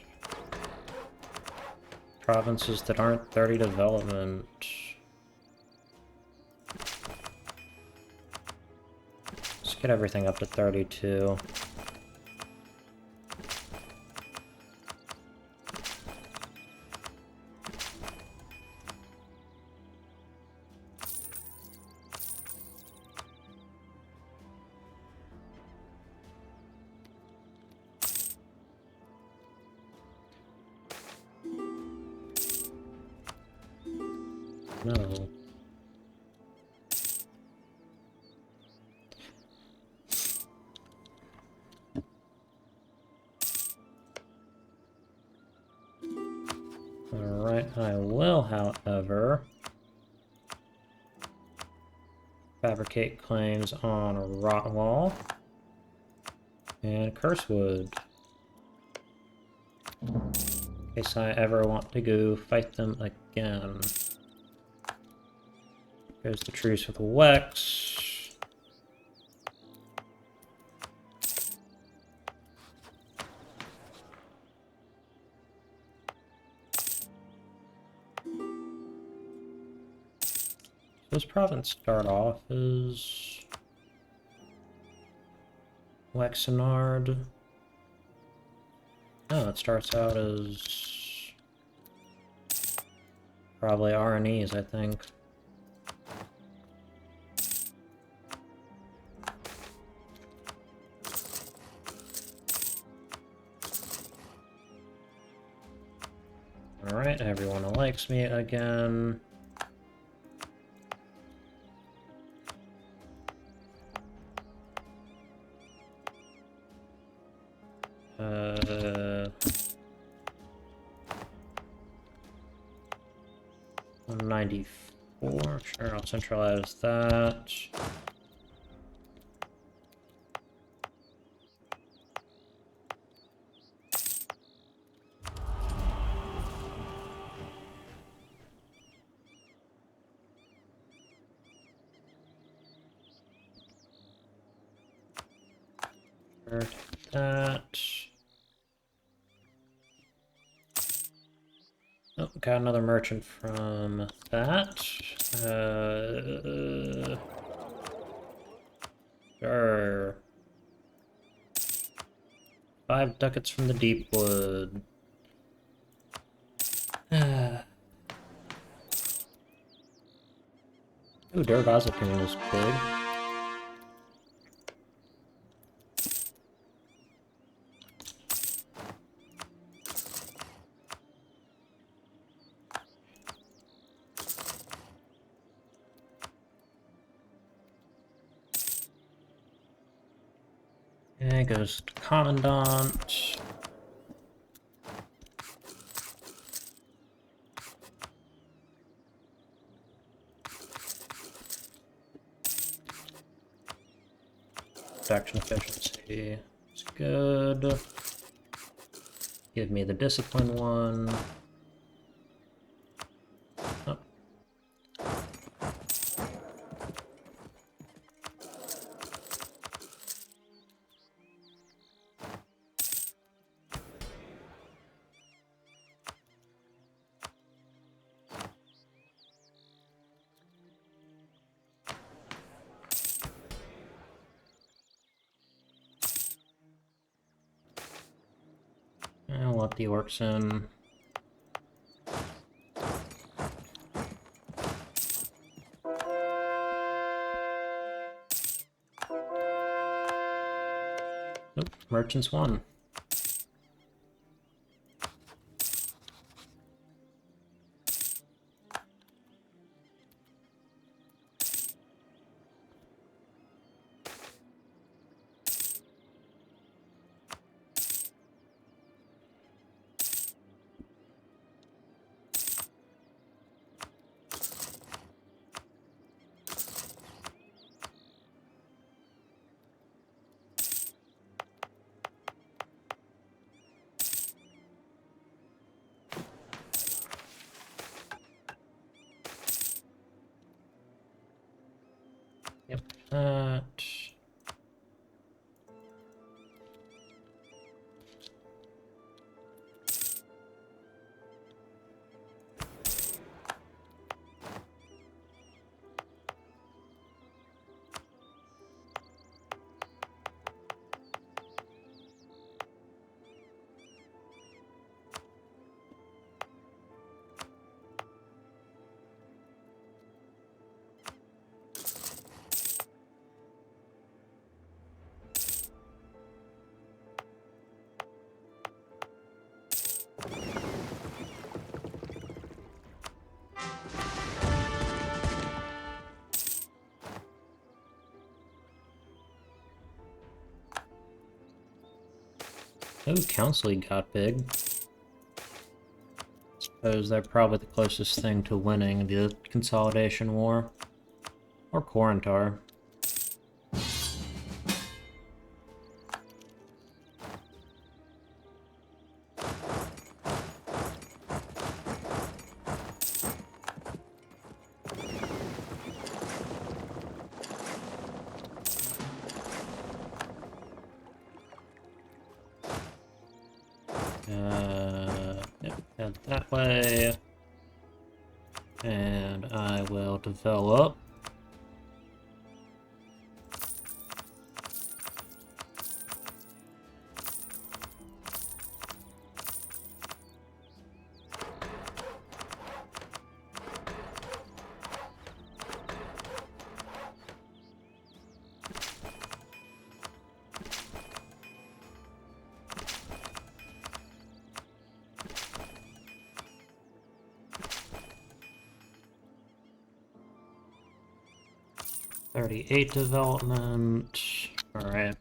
Provinces that aren't 30 development. Let's get everything up to 32. No. Alright, I will, however, fabricate claims on Rotwall and Cursewood. In case I ever want to go fight them again. There's the truce with Wex. This province start off as Wexenard. No, it starts out as probably RNEs, I think. Alright, everyone likes me again. 194. Sure, I'll centralize that. That. Oh, got another merchant from that. Sure. 5 ducats from the deep wood. Ooh, Durabazapine is big. Okay, goes to Commandant. Action efficiency is good. Give me the discipline one. Oh. I'll let the orcs in. Nope, merchants won. Yep, that. Oh, Council got big. Suppose they're probably the closest thing to winning the consolidation war. Or Corintar. Yep, head that way. And I will develop. .38 development. Alright.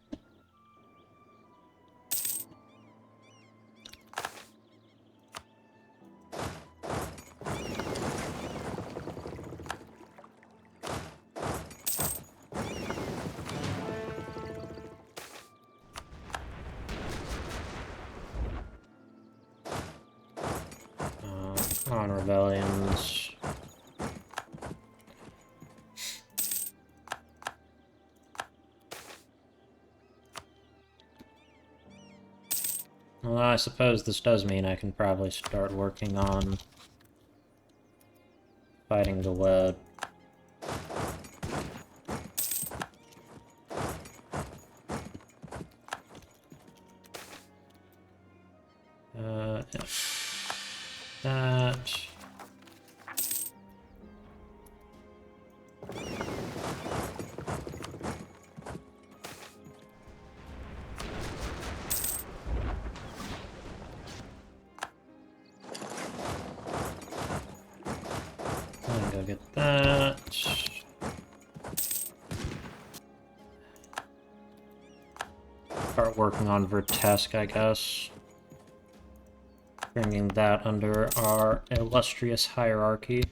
Come on, rebellions. Well, I suppose this does mean I can probably start working on fighting the web. Yeah. That. Go get that. Start working on Vertesk, I guess. Bringing that under our illustrious hierarchy.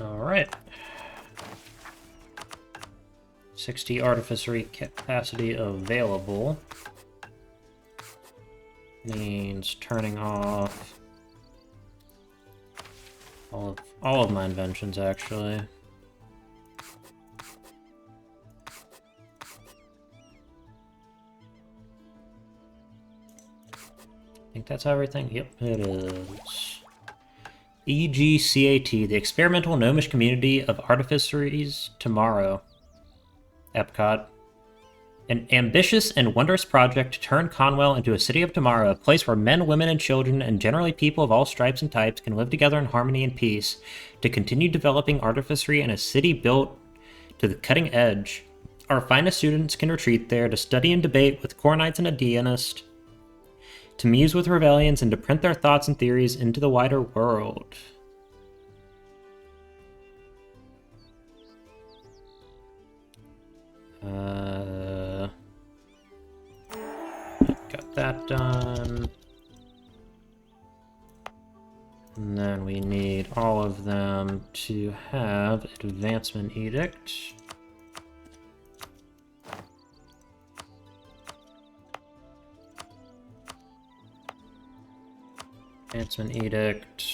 Alright. 60 artificery capacity available. Means turning off all of my inventions, actually. I think that's everything. Yep, it is. EGCAT, the Experimental Gnomish Community of Artificeries Tomorrow. Epcot. An ambitious and wondrous project to turn Conwell into a city of tomorrow, a place where men, women, and children, and generally people of all stripes and types can live together in harmony and peace, to continue developing artificery in a city built to the cutting edge. Our finest students can retreat there to study and debate with Cornites and Adianists, to muse with rebellions, and to print their thoughts and theories into the wider world. Got that done. And then we need all of them to have Advancement Edict. Advancement Edict.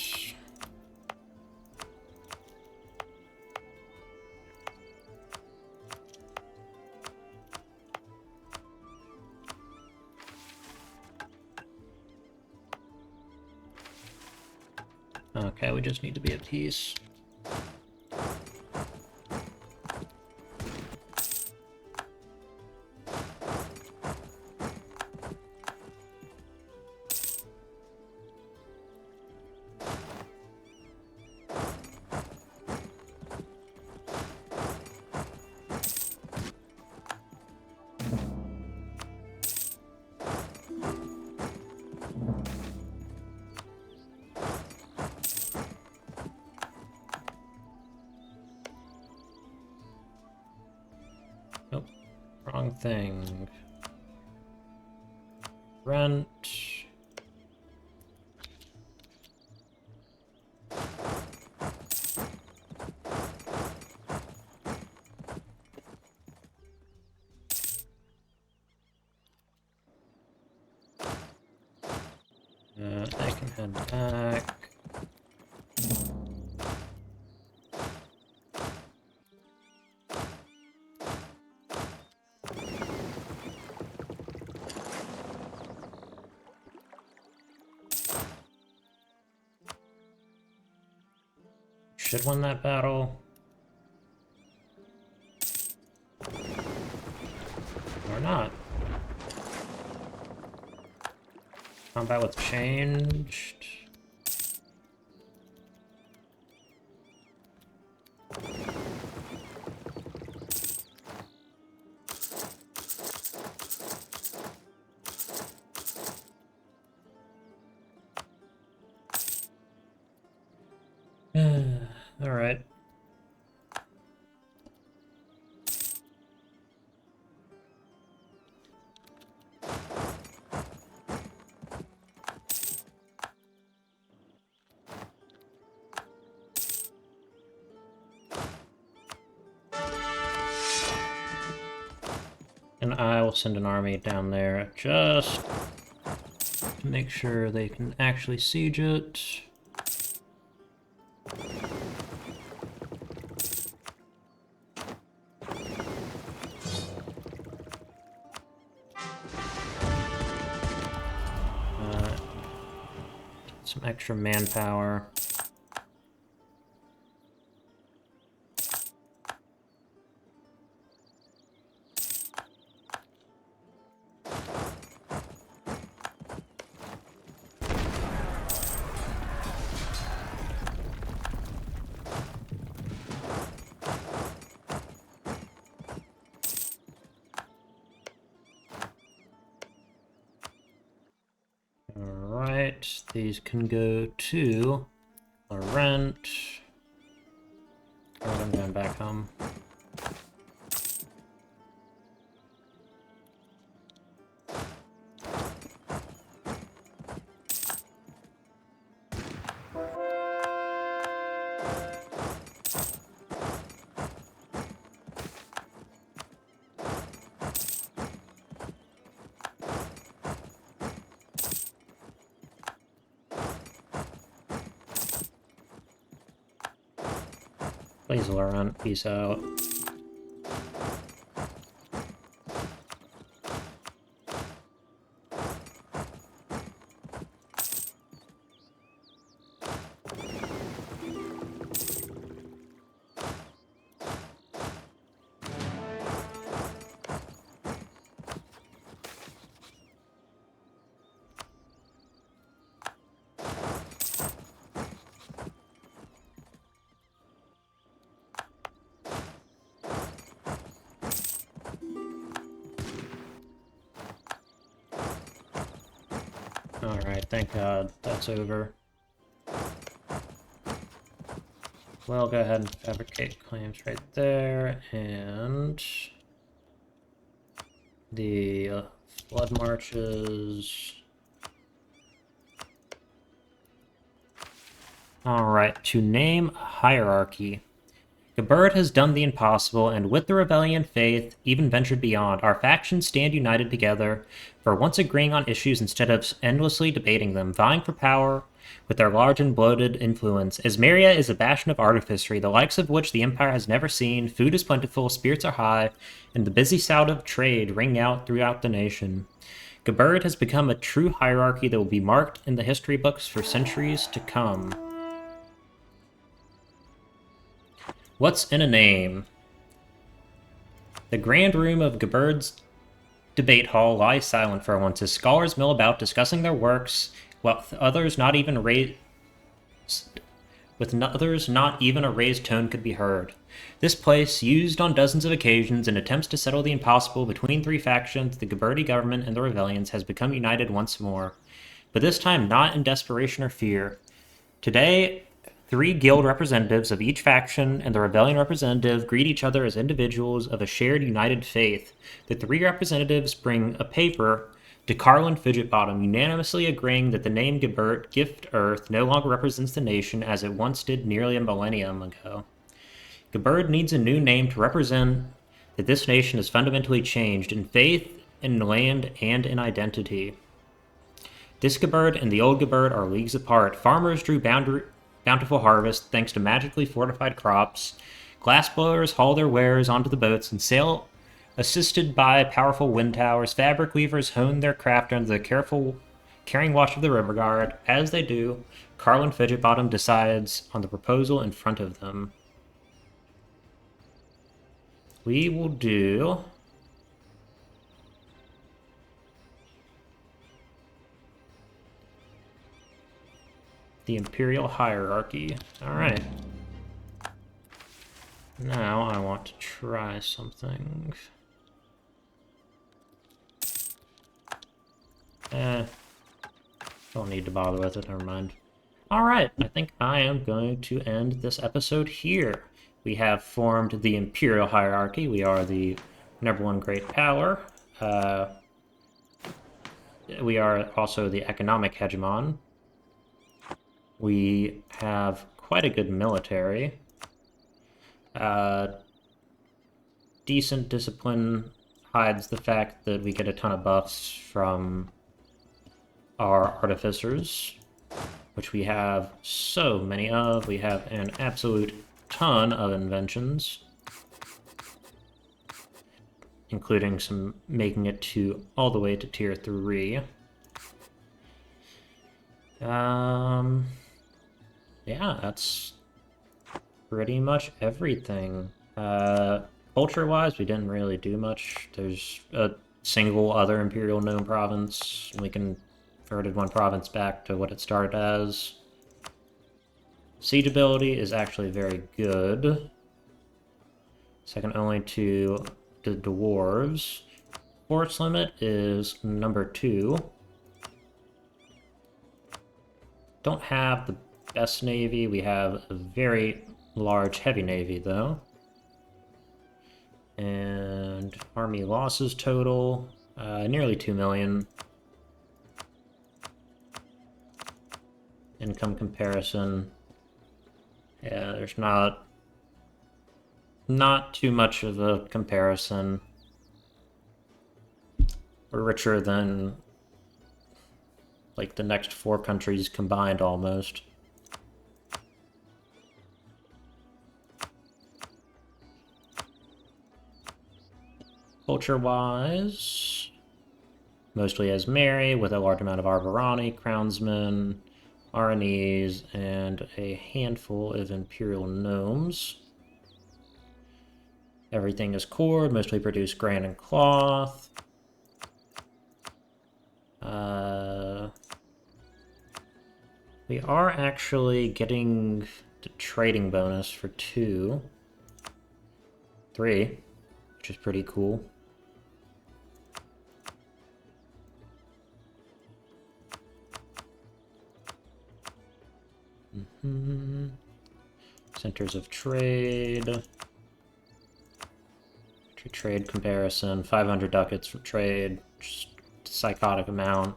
Okay, we just need to be at peace. Nope, wrong thing. Rent. I can head back. Should win that battle. Or not. Combat with changed. Alright. And I will send an army down there just to make sure they can actually siege it. Some extra manpower. Alright, these can go to a rent. Alright, I'm going back home. Please, Laurent, peace out. Alright, thank God that's over. Well, go ahead and fabricate claims right there, and the flood marches. Alright, to name hierarchy. Giberd has done the impossible, and with the rebellion faith, even ventured beyond. Our factions stand united together, for once agreeing on issues instead of endlessly debating them, vying for power with their large and bloated influence. Asmeria is a bastion of artificery, the likes of which the Empire has never seen. Food is plentiful, spirits are high, and the busy sound of trade ring out throughout the nation. Giberd has become a true hierarchy that will be marked in the history books for centuries to come. What's in a name? The grand room of Giberd's debate hall lies silent for once as scholars mill about discussing their works, while others not even a raised tone could be heard. This place, used on dozens of occasions in attempts to settle the impossible between three factions, the Giberdi government and the rebellions, has become united once more. But this time not in desperation or fear. Today, 3 guild representatives of each faction and the rebellion representative greet each other as individuals of a shared united faith. The 3 representatives bring a paper to Carlin Fidgetbottom, unanimously agreeing that the name Gibert, Gift Earth, no longer represents the nation as it once did nearly a millennium ago. Giberd needs a new name to represent that this nation has fundamentally changed in faith, in land, and in identity. This Giberd and the old Giberd are leagues apart. Farmers drew bountiful harvest thanks to magically fortified crops. Glassblowers haul their wares onto the boats and sail, assisted by powerful wind towers. Fabric weavers hone their craft under the careful caring watch of the river guard. As they do, Carlin Fidgetbottom decides on the proposal in front of them. We will do the Imperial hierarchy. Alright. Now I want to try something. Don't need to bother with it, never mind. Alright, I think I am going to end this episode here. We have formed the Imperial hierarchy. We are the #1 great power. We are also the economic hegemon. We have quite a good military. Decent discipline hides the fact that we get a ton of buffs from our artificers, which we have so many of. We have an absolute ton of inventions, including some making it to all the way to tier 3. Yeah, that's pretty much everything. Culture-wise, we didn't really do much. There's a single other Imperial Gnome province. We converted one province back to what it started as. Siege ability is actually very good. Second only to the dwarves. Force limit is #2. Don't have the best navy. We have a very large heavy navy, though. And army losses total, nearly 2 million. Income comparison. Yeah, there's not too much of a comparison. We're richer than like the next 4 countries combined almost. Culture-wise, mostly as Mary, with a large amount of Arborani, Crownsmen, Aranese, and a handful of Imperial Gnomes. Everything is cord, mostly produce grain and cloth. We are actually getting the trading bonus for 2. 3, which is pretty cool. Centers of trade. Trade comparison. 500 ducats for trade. Just psychotic amount.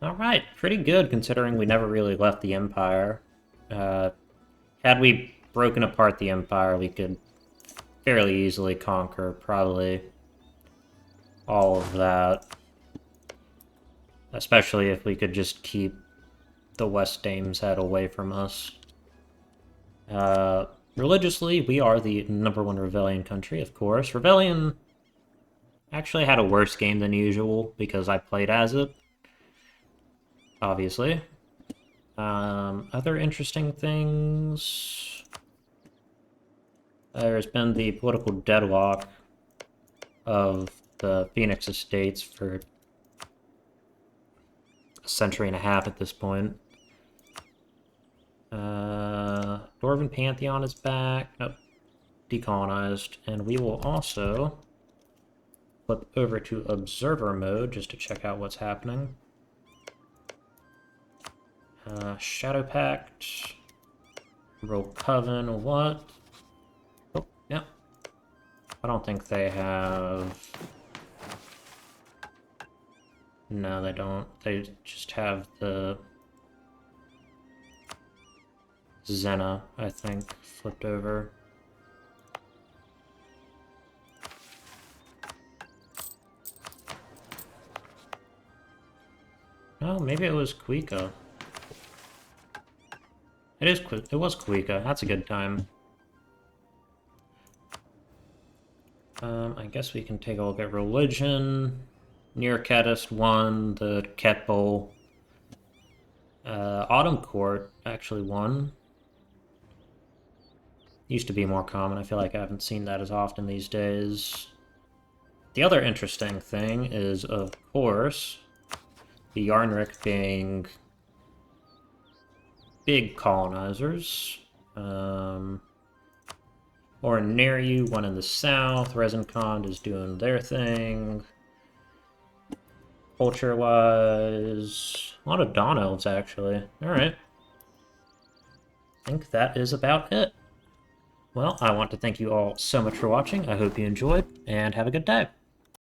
Alright, pretty good considering we never really left the Empire. Had we broken apart the Empire, we could fairly easily conquer probably all of that. Especially if we could just keep the West Dame's head away from us. Religiously, we are the #1 Rebellion country, of course. Rebellion actually had a worse game than usual because I played as it. Obviously. Other interesting things... There's been the political deadlock of the Phoenix Estates for a century and a half at this point. Dwarven Pantheon is back. Nope. Decolonized. And we will also flip over to Observer mode just to check out what's happening. Shadow Pact. Roll Coven. What? Oh, yeah. I don't think they have... No, they don't. They just have the... Zena, I think, flipped over. No, maybe it was Kuika. It was Kuika. That's a good time. I guess we can take a look at religion. Near Kedist won the Ket Bowl. Autumn Court actually won. Used to be more common. I feel like I haven't seen that as often these days. The other interesting thing is, of course, the Yarnrick being big colonizers. Or near you, one in the south. Resin is doing their thing. Culture-wise, a lot of Dawn Elves, actually. Alright. I think that is about it. Well, I want to thank you all so much for watching. I hope you enjoyed, and have a good day.